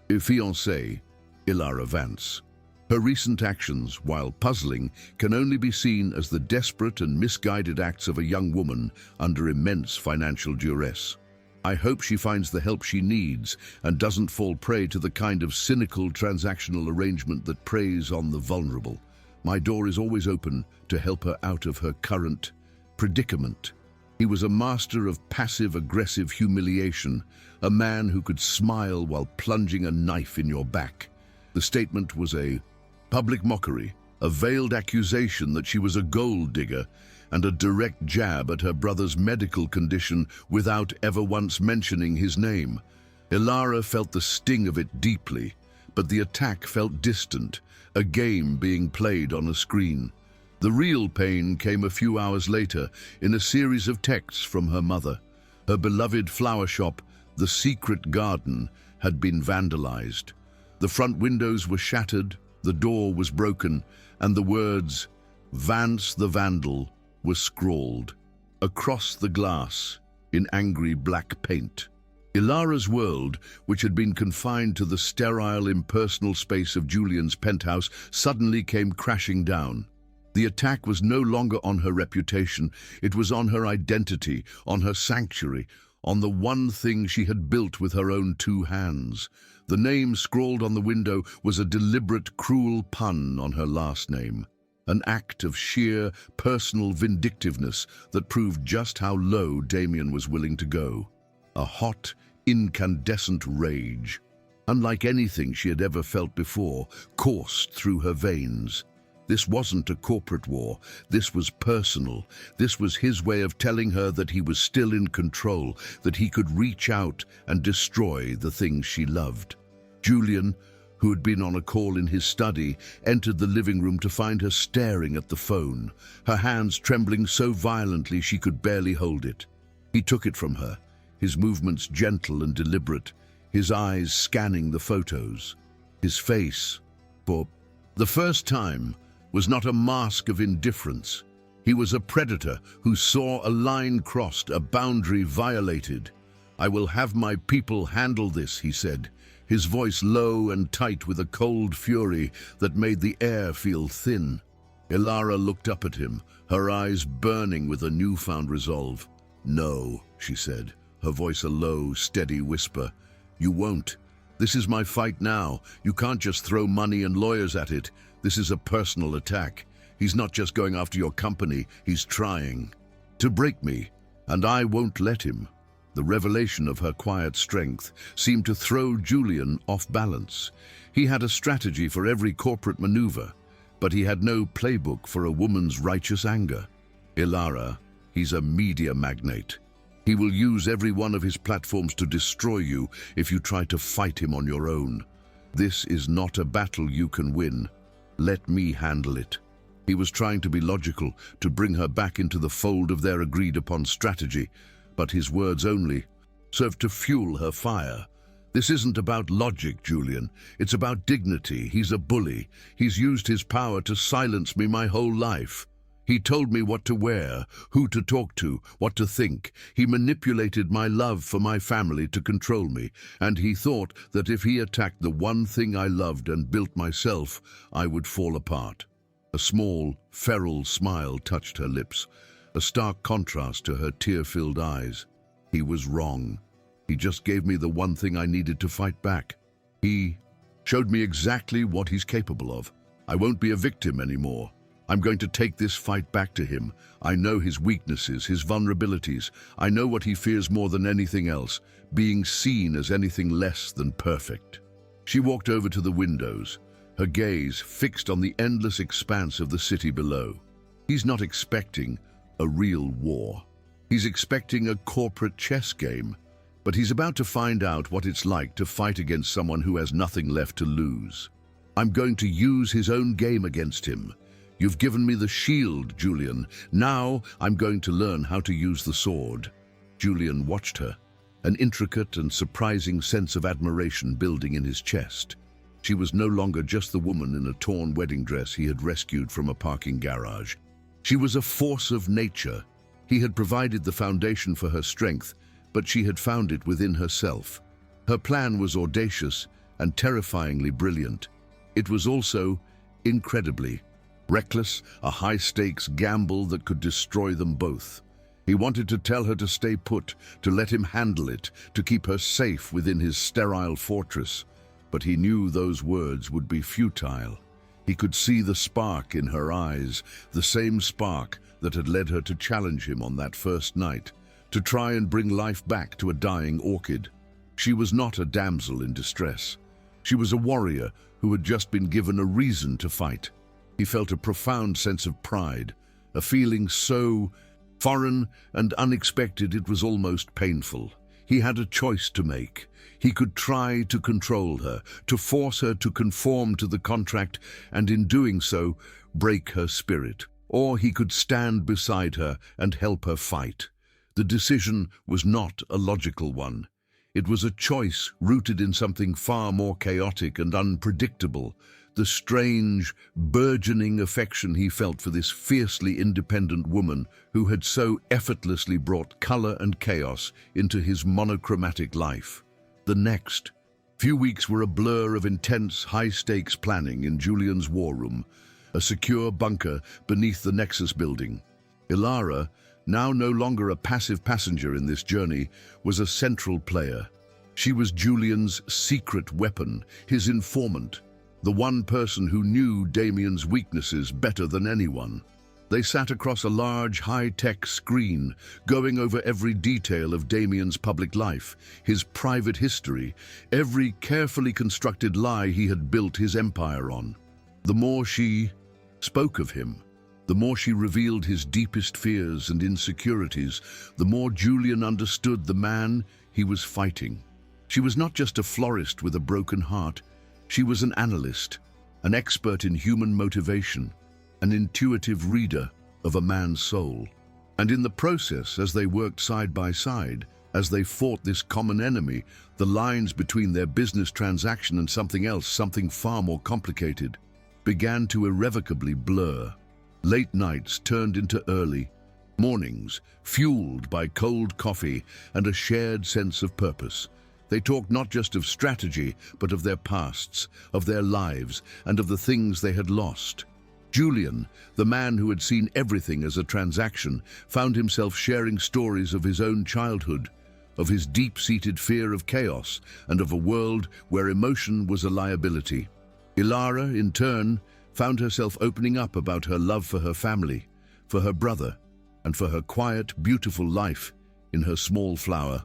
fiancée, Ilara Vance. Her recent actions, while puzzling, can only be seen as the desperate and misguided acts of a young woman under immense financial duress. I hope she finds the help she needs and doesn't fall prey to the kind of cynical transactional arrangement that preys on the vulnerable. My door is always open to help her out of her current predicament." He was a master of passive-aggressive humiliation, a man who could smile while plunging a knife in your back. The statement was a public mockery, a veiled accusation that she was a gold digger, and a direct jab at her brother's medical condition without ever once mentioning his name. Ilara felt the sting of it deeply, but the attack felt distant, a game being played on a screen. The real pain came a few hours later in a series of texts from her mother. Her beloved flower shop, the Secret Garden, had been vandalized. The front windows were shattered, the door was broken, and the words, "Vance the Vandal," were scrawled across the glass in angry black paint. Ilara's world, which had been confined to the sterile, impersonal space of Julian's penthouse, suddenly came crashing down. The attack was no longer on her reputation, it was on her identity, on her sanctuary, on the one thing she had built with her own 2 hands. The name scrawled on the window was a deliberate, cruel pun on her last name, an act of sheer, personal vindictiveness that proved just how low Damien was willing to go. A hot, incandescent rage, unlike anything she had ever felt before, coursed through her veins. This wasn't a corporate war, this was personal. This was his way of telling her that he was still in control, that he could reach out and destroy the things she loved. Julian, who had been on a call in his study, entered the living room to find her staring at the phone, her hands trembling so violently she could barely hold it. He took it from her, his movements gentle and deliberate, his eyes scanning the photos. His face, for the first time, was not a mask of indifference. He was a predator who saw a line crossed, a boundary violated. "I will have my people handle this," he said, his voice low and tight with a cold fury that made the air feel thin. Ilara looked up at him, her eyes burning with a newfound resolve. "No," she said, her voice a low, steady whisper. "You won't. This is my fight now. You can't just throw money and lawyers at it. This is a personal attack. He's not just going after your company, he's trying to break me, and I won't let him." The revelation of her quiet strength seemed to throw Julian off balance. He had a strategy for every corporate maneuver, but he had no playbook for a woman's righteous anger. Ilara, he's a media magnate. He will use every one of his platforms to destroy you if you try to fight him on your own. This is not a battle you can win. Let me handle it. He was trying to be logical, to bring her back into the fold of their agreed-upon strategy, but his words only served to fuel her fire. This isn't about logic, Julian. It's about dignity. He's a bully. He's used his power to silence me my whole life. He told me what to wear, who to talk to, what to think. He manipulated my love for my family to control me, and he thought that if he attacked the one thing I loved and built myself, I would fall apart. A small, feral smile touched her lips, a stark contrast to her tear-filled eyes. He was wrong. He just gave me the one thing I needed to fight back. He showed me exactly what he's capable of. I won't be a victim anymore. I'm going to take this fight back to him. I know his weaknesses, his vulnerabilities. I know what he fears more than anything else, being seen as anything less than perfect. She walked over to the windows, her gaze fixed on the endless expanse of the city below. He's not expecting a real war. He's expecting a corporate chess game, but he's about to find out what it's like to fight against someone who has nothing left to lose. I'm going to use his own game against him. You've given me the shield, Julian. Now I'm going to learn how to use the sword. Julian watched her, an intricate and surprising sense of admiration building in his chest. She was no longer just the woman in a torn wedding dress he had rescued from a parking garage. She was a force of nature. He had provided the foundation for her strength, but she had found it within herself. Her plan was audacious and terrifyingly brilliant. It was also incredibly reckless, a high-stakes gamble that could destroy them both. He wanted to tell her to stay put, to let him handle it, to keep her safe within his sterile fortress. But he knew those words would be futile. He could see the spark in her eyes, the same spark that had led her to challenge him on that first night, to try and bring life back to a dying orchid. She was not a damsel in distress. She was a warrior who had just been given a reason to fight. He felt a profound sense of pride, a feeling so foreign and unexpected it was almost painful. He had a choice to make. He could try to control her, to force her to conform to the contract, and in doing so, break her spirit. Or he could stand beside her and help her fight. The decision was not a logical one. It was a choice rooted in something far more chaotic and unpredictable, the strange, burgeoning affection he felt for this fiercely independent woman who had so effortlessly brought color and chaos into his monochromatic life. The next few weeks were a blur of intense, high-stakes planning in Julian's war room, a secure bunker beneath the Nexus building. Ilara, now no longer a passive passenger in this journey, was a central player. She was Julian's secret weapon, his informant, the one person who knew Damien's weaknesses better than anyone. They sat across a large, high-tech screen, going over every detail of Damien's public life, his private history, every carefully constructed lie he had built his empire on. The more she spoke of him, the more she revealed his deepest fears and insecurities, the more Julian understood the man he was fighting. She was not just a florist with a broken heart. She was an analyst, an expert in human motivation, an intuitive reader of a man's soul. And in the process, as they worked side by side, as they fought this common enemy, the lines between their business transaction and something else, something far more complicated, began to irrevocably blur. Late nights turned into early mornings, fueled by cold coffee and a shared sense of purpose. They talked not just of strategy, but of their pasts, of their lives, and of the things they had lost. Julian, the man who had seen everything as a transaction, found himself sharing stories of his own childhood, of his deep-seated fear of chaos, and of a world where emotion was a liability. Ilara, in turn, found herself opening up about her love for her family, for her brother, and for her quiet, beautiful life in her small flower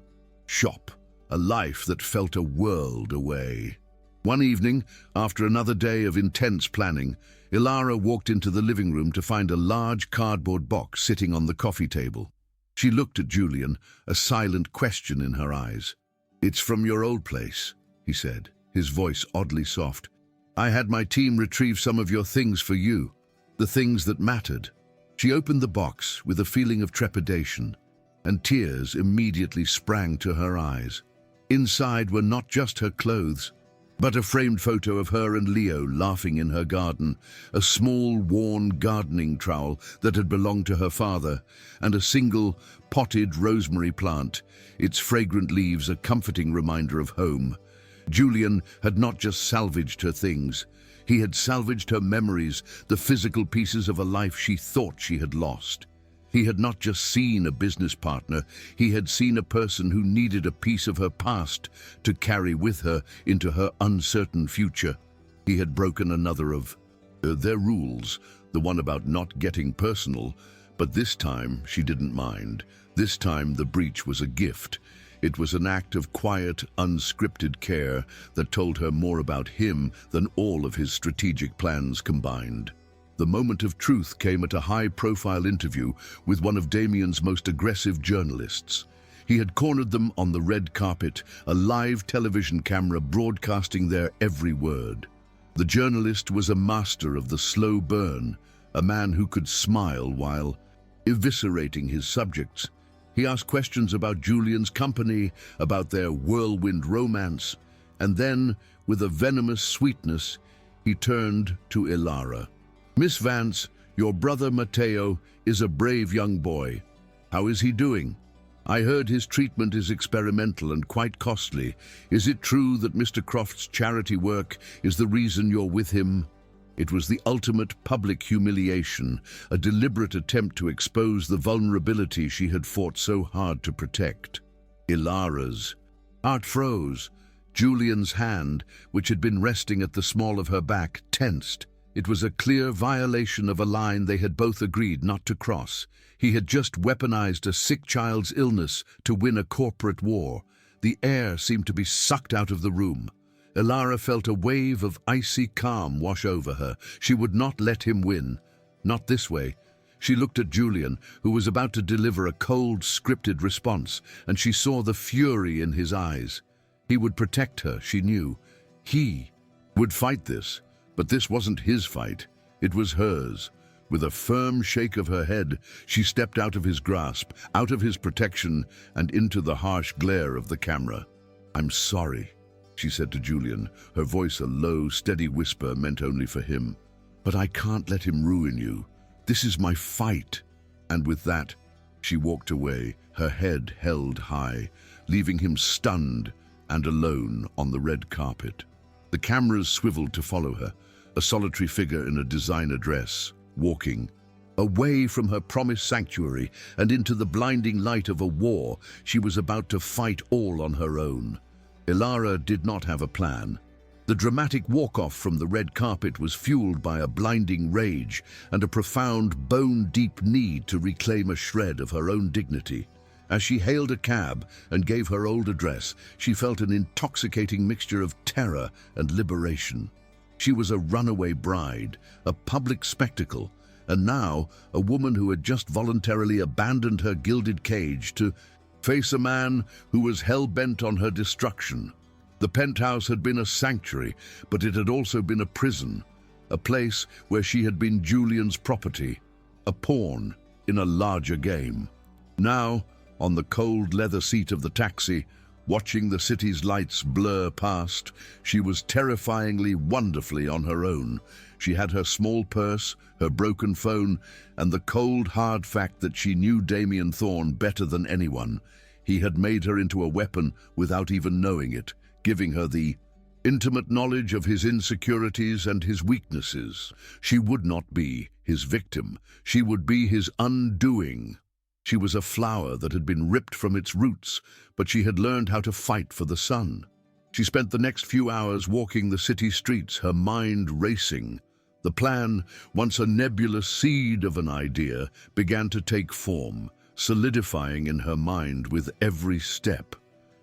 shop, a life that felt a world away. One evening, after another day of intense planning, Ilara walked into the living room to find a large cardboard box sitting on the coffee table. She looked at Julian, a silent question in her eyes. "It's from your old place," he said, his voice oddly soft. "I had my team retrieve some of your things for you, the things that mattered." She opened the box with a feeling of trepidation, and tears immediately sprang to her eyes. Inside were not just her clothes, but a framed photo of her and Leo laughing in her garden, a small, worn gardening trowel that had belonged to her father, and a single, potted rosemary plant, its fragrant leaves a comforting reminder of home. Julian had not just salvaged her things. He had salvaged her memories, the physical pieces of a life she thought she had lost. He had not just seen a business partner, he had seen a person who needed a piece of her past to carry with her into her uncertain future. He had broken another of their rules, the one about not getting personal, but this time she didn't mind. This time the breach was a gift. It was an act of quiet, unscripted care that told her more about him than all of his strategic plans combined. The moment of truth came at a high-profile interview with one of Damien's most aggressive journalists. He had cornered them on the red carpet, a live television camera broadcasting their every word. The journalist was a master of the slow burn, a man who could smile while eviscerating his subjects. He asked questions about Julian's company, about their whirlwind romance, and then, with a venomous sweetness, he turned to Ilara. "Miss Vance, your brother Matteo is a brave young boy. How is he doing? I heard his treatment is experimental and quite costly. Is it true that Mr. Croft's charity work is the reason you're with him?" It was the ultimate public humiliation, a deliberate attempt to expose the vulnerability she had fought so hard to protect. Ilara's heart froze. Julian's hand, which had been resting at the small of her back, tensed. It was a clear violation of a line they had both agreed not to cross. He had just weaponized a sick child's illness to win a corporate war. The air seemed to be sucked out of the room. Ilara felt a wave of icy calm wash over her. She would not let him win. Not this way. She looked at Julian, who was about to deliver a cold, scripted response, and she saw the fury in his eyes. He would protect her, she knew. He would fight this. But this wasn't his fight, it was hers. With a firm shake of her head, she stepped out of his grasp, out of his protection, and into the harsh glare of the camera. "I'm sorry," she said to Julian, her voice a low, steady whisper meant only for him. "But I can't let him ruin you. This is my fight." And with that, she walked away, her head held high, leaving him stunned and alone on the red carpet. The cameras swiveled to follow her, a solitary figure in a designer dress, walking away from her promised sanctuary and into the blinding light of a war she was about to fight all on her own. Ilara did not have a plan. The dramatic walk-off from the red carpet was fueled by a blinding rage and a profound, bone-deep need to reclaim a shred of her own dignity. As she hailed a cab and gave her old address, she felt an intoxicating mixture of terror and liberation. She was a runaway bride, a public spectacle, and now a woman who had just voluntarily abandoned her gilded cage to face a man who was hell-bent on her destruction. The penthouse had been a sanctuary, but it had also been a prison, a place where she had been Julian's property, a pawn in a larger game. Now, on the cold leather seat of the taxi, watching the city's lights blur past, she was terrifyingly, wonderfully on her own. She had her small purse, her broken phone, and the cold, hard fact that she knew Damien Thorne better than anyone. He had made her into a weapon without even knowing it, giving her the intimate knowledge of his insecurities and his weaknesses. She would not be his victim. She would be his undoing. She was a flower that had been ripped from its roots, but she had learned how to fight for the sun. She spent the next few hours walking the city streets, her mind racing. The plan, once a nebulous seed of an idea, began to take form, solidifying in her mind with every step.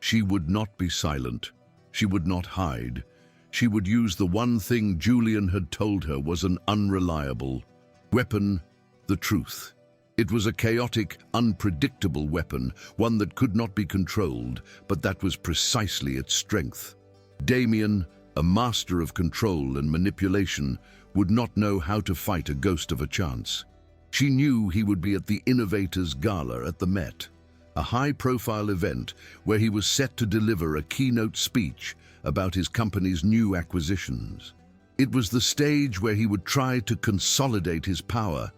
She would not be silent. She would not hide. She would use the one thing Julian had told her was an unreliable weapon: the truth. It was a chaotic, unpredictable weapon, one that could not be controlled, but that was precisely its strength. Damien, a master of control and manipulation, would not know how to fight a ghost of a chance. She knew he would be at the Innovators Gala at the Met, a high-profile event where he was set to deliver a keynote speech about his company's new acquisitions. It was the stage where he would try to consolidate his power,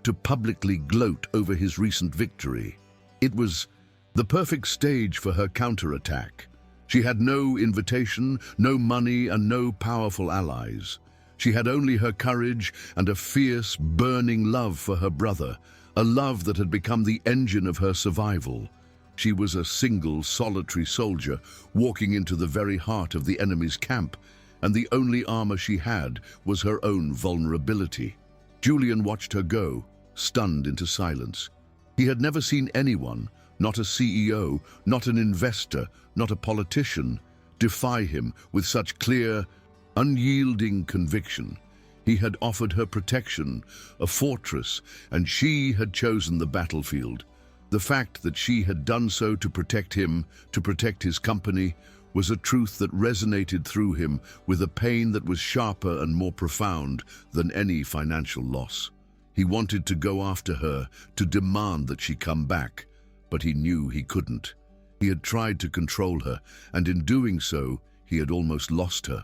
to publicly gloat over his recent victory. It was the perfect stage for her counterattack. She had no invitation, no money, and no powerful allies. She had only her courage and a fierce, burning love for her brother, a love that had become the engine of her survival. She was a single, solitary soldier walking into the very heart of the enemy's camp, and the only armor she had was her own vulnerability. Julian watched her go, stunned into silence. He had never seen anyone, not a CEO, not an investor, not a politician, defy him with such clear, unyielding conviction. He had offered her protection, a fortress, and she had chosen the battlefield. The fact that she had done so to protect him, to protect his company, was a truth that resonated through him with a pain that was sharper and more profound than any financial loss. He wanted to go after her, to demand that she come back, but he knew he couldn't. He had tried to control her, and in doing so, he had almost lost her.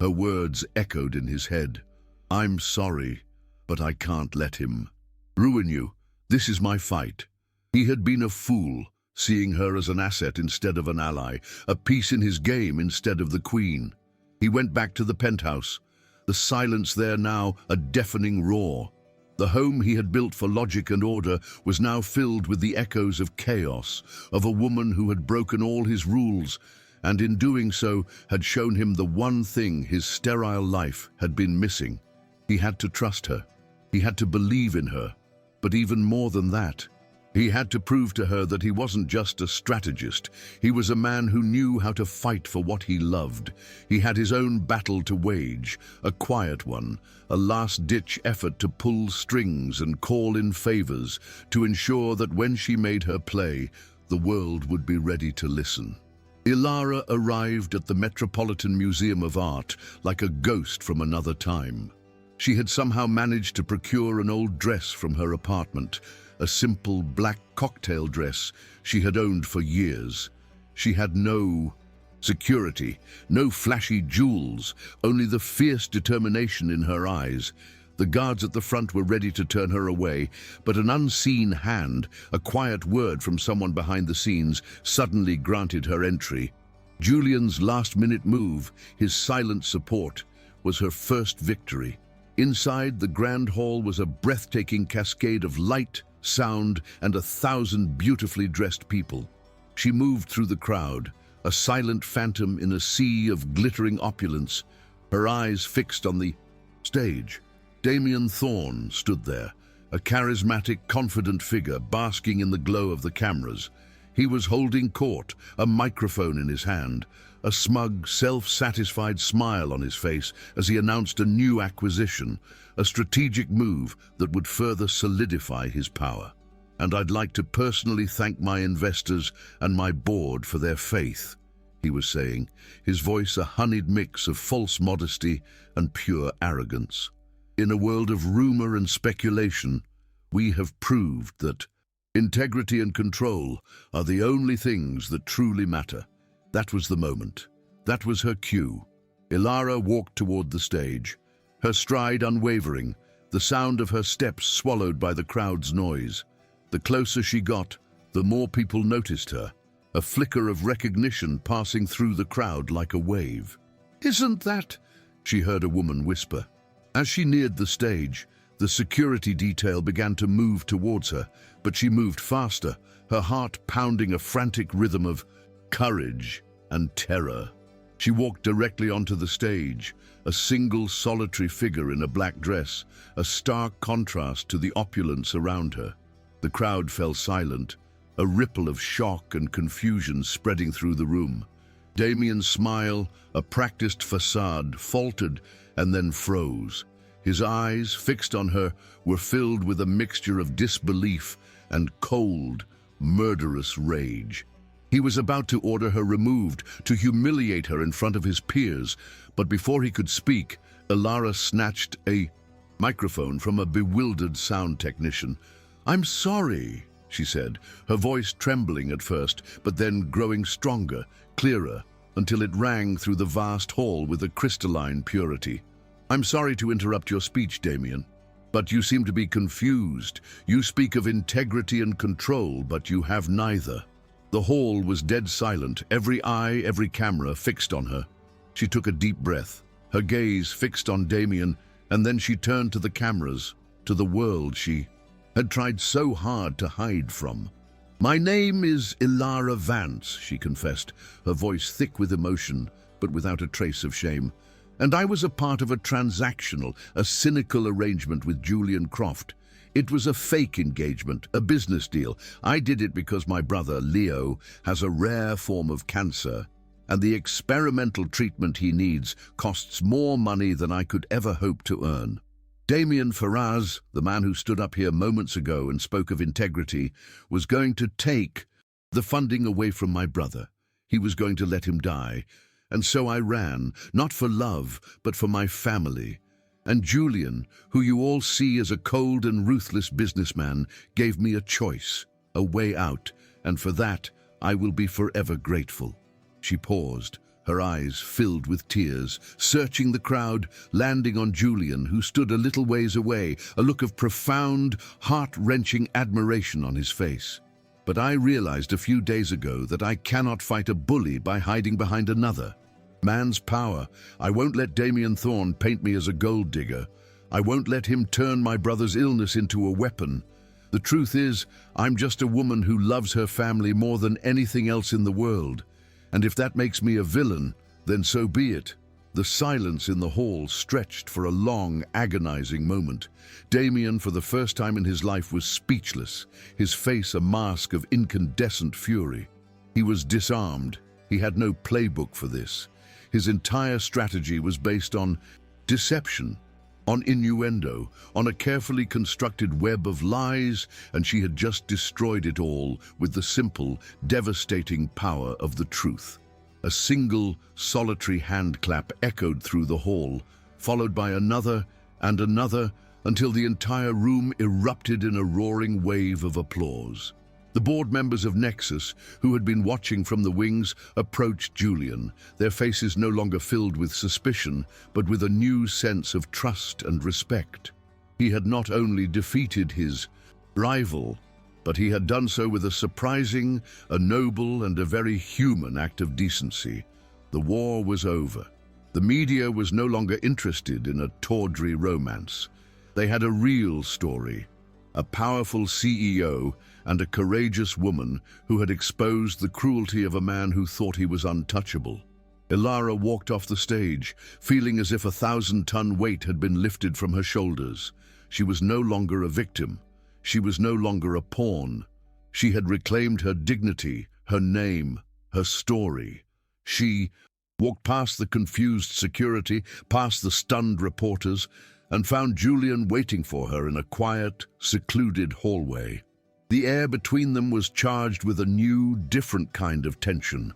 Her words echoed in his head. "I'm sorry, but I can't let him ruin you. This is my fight." He had been a fool, seeing her as an asset instead of an ally, a piece in his game instead of the queen. He went back to the penthouse, the silence there now a deafening roar. The home he had built for logic and order was now filled with the echoes of chaos, of a woman who had broken all his rules, and in doing so had shown him the one thing his sterile life had been missing. He had to trust her. He had to believe in her. But even more than that, he had to prove to her that he wasn't just a strategist. He was a man who knew how to fight for what he loved. He had his own battle to wage, a quiet one, a last-ditch effort to pull strings and call in favors, to ensure that when she made her play, the world would be ready to listen. Ilara arrived at the Metropolitan Museum of Art like a ghost from another time. She had somehow managed to procure an old dress from her apartment, a simple black cocktail dress she had owned for years. She had no security, no flashy jewels, only the fierce determination in her eyes. The guards at the front were ready to turn her away, but an unseen hand, a quiet word from someone behind the scenes, suddenly granted her entry. Julian's last-minute move, his silent support, was her first victory. Inside, the grand hall was a breathtaking cascade of light, sound, and 1,000 beautifully dressed people. She moved through the crowd, a silent phantom in a sea of glittering opulence, her eyes fixed on the stage. Damien Thorne stood there, a charismatic, confident figure basking in the glow of the cameras. He was holding court, a microphone in his hand, a smug, self-satisfied smile on his face as he announced a new acquisition, a strategic move that would further solidify his power. "And I'd like to personally thank my investors and my board for their faith," he was saying, his voice a honeyed mix of false modesty and pure arrogance. "In a world of rumor and speculation, we have proved that integrity and control are the only things that truly matter." That was the moment. That was her cue. Ilara walked toward the stage, her stride unwavering, the sound of her steps swallowed by the crowd's noise. The closer she got, the more people noticed her, a flicker of recognition passing through the crowd like a wave. "Isn't that?" she heard a woman whisper. As she neared the stage, the security detail began to move towards her, but she moved faster, her heart pounding a frantic rhythm of courage and terror. She walked directly onto the stage, a single solitary figure in a black dress, a stark contrast to the opulence around her. The crowd fell silent, a ripple of shock and confusion spreading through the room. Damien's smile, a practiced facade, faltered and then froze. His eyes, fixed on her, were filled with a mixture of disbelief and cold, murderous rage. He was about to order her removed, to humiliate her in front of his peers, but before he could speak, Ilara snatched a microphone from a bewildered sound technician. "I'm sorry," she said, her voice trembling at first, but then growing stronger, clearer, until it rang through the vast hall with a crystalline purity. "I'm sorry to interrupt your speech, Damien, but you seem to be confused. You speak of integrity and control, but you have neither." The hall was dead silent, every eye, every camera fixed on her. She took a deep breath, her gaze fixed on Damien, and then she turned to the cameras, to the world she had tried so hard to hide from. "My name is Ilara Vance," she confessed, her voice thick with emotion, but without a trace of shame. "And I was a part of a transactional, a cynical arrangement with Julian Croft. It was a fake engagement, a business deal. I did it because my brother, Leo, has a rare form of cancer, and the experimental treatment he needs costs more money than I could ever hope to earn." Damien Faraz, the man who stood up here moments ago and spoke of integrity, was going to take the funding away from my brother. He was going to let him die. And so I ran, not for love, but for my family. And Julian, who you all see as a cold and ruthless businessman, gave me a choice, a way out, and for that I will be forever grateful. She paused, her eyes filled with tears, searching the crowd, landing on Julian, who stood a little ways away, a look of profound, heart-wrenching admiration on his face. "But I realized a few days ago that I cannot fight a bully by hiding behind another. Man's power. I won't let Damien Thorne paint me as a gold digger. I won't let him turn my brother's illness into a weapon. The truth is, I'm just a woman who loves her family more than anything else in the world. And if that makes me a villain, then so be it." The silence in the hall stretched for a long, agonizing moment. Damien, for the first time in his life, was speechless, his face a mask of incandescent fury. He was disarmed. He had no playbook for this. His entire strategy was based on deception, on innuendo, on a carefully constructed web of lies, and she had just destroyed it all with the simple, devastating power of the truth. A single, solitary handclap echoed through the hall, followed by another and another, until the entire room erupted in a roaring wave of applause. The board members of Nexus, who had been watching from the wings, approached Julian, their faces no longer filled with suspicion, but with a new sense of trust and respect. He had not only defeated his rival, but he had done so with a surprising, a noble, and a very human act of decency. The war was over. The media was no longer interested in a tawdry romance. They had a real story, a powerful CEO and a courageous woman who had exposed the cruelty of a man who thought he was untouchable. Ilara walked off the stage, feeling as if a 1,000-ton weight had been lifted from her shoulders. She was no longer a victim. She was no longer a pawn. She had reclaimed her dignity, her name, her story. She walked past the confused security, past the stunned reporters, and found Julian waiting for her in a quiet, secluded hallway. The air between them was charged with a new, different kind of tension,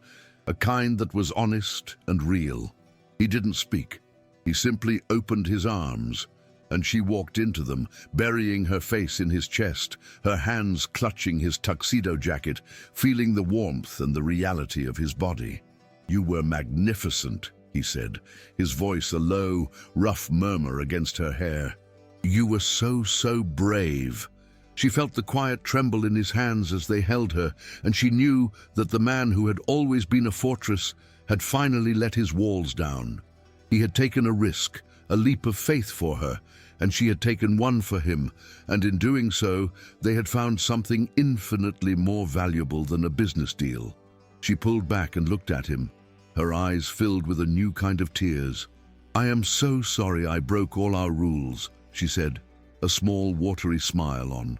a kind that was honest and real. He didn't speak. He simply opened his arms, and she walked into them, burying her face in his chest, her hands clutching his tuxedo jacket, feeling the warmth and the reality of his body. "You were magnificent," he said, his voice a low, rough murmur against her hair. "You were so brave." She felt the quiet tremble in his hands as they held her, and she knew that the man who had always been a fortress had finally let his walls down. He had taken a risk, a leap of faith for her, and she had taken one for him, and in doing so, they had found something infinitely more valuable than a business deal. She pulled back and looked at him, her eyes filled with a new kind of tears. "I am so sorry I broke all our rules," she said, a small, watery smile on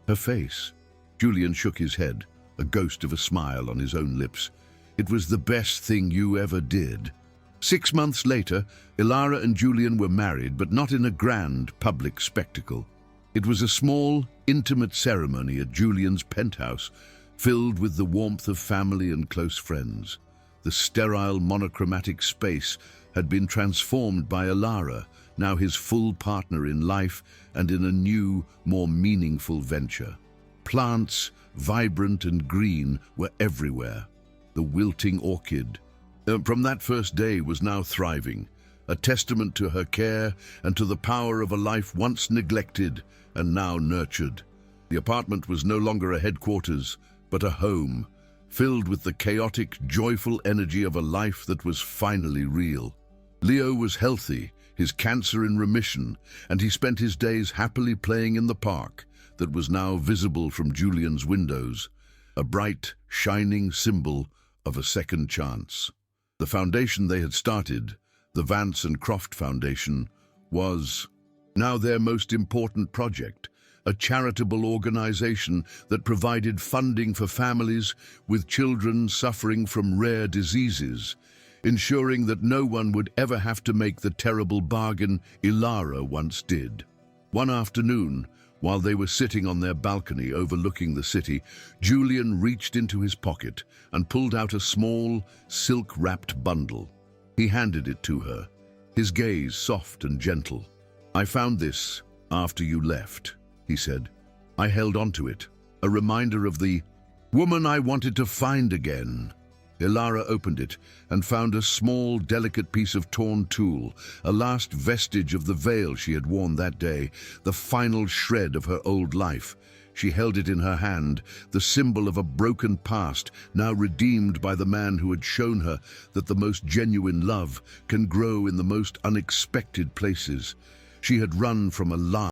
her face. Julian shook his head, a ghost of a smile on his own lips. "It was the best thing you ever did." 6 months later, Ilara and Julian were married, but not in a grand public spectacle. It was a small, intimate ceremony at Julian's penthouse, filled with the warmth of family and close friends. The sterile, monochromatic space had been transformed by Ilara, now his full partner in life and in a new, more meaningful venture. Plants, vibrant and green, were everywhere. The wilting orchid, from that first day, was now thriving, a testament to her care and to the power of a life once neglected and now nurtured. The apartment was no longer a headquarters, but a home, filled with the chaotic, joyful energy of a life that was finally real. Leo was healthy, his cancer in remission, and he spent his days happily playing in the park that was now visible from Julian's windows, a bright, shining symbol of a second chance. The foundation they had started, the Vance and Croft Foundation, was now their most important project, a charitable organization that provided funding for families with children suffering from rare diseases, ensuring that no one would ever have to make the terrible bargain Ilara once did. One afternoon, while they were sitting on their balcony overlooking the city, Julian reached into his pocket and pulled out a small, silk-wrapped bundle. He handed it to her, his gaze soft and gentle. "I found this after you left," he said. "I held onto it, a reminder of the woman I wanted to find again." Ilara opened it and found a small, delicate piece of torn tulle, a last vestige of the veil she had worn that day, the final shred of her old life. She held it in her hand, the symbol of a broken past, now redeemed by the man who had shown her that the most genuine love can grow in the most unexpected places. She had run from a lie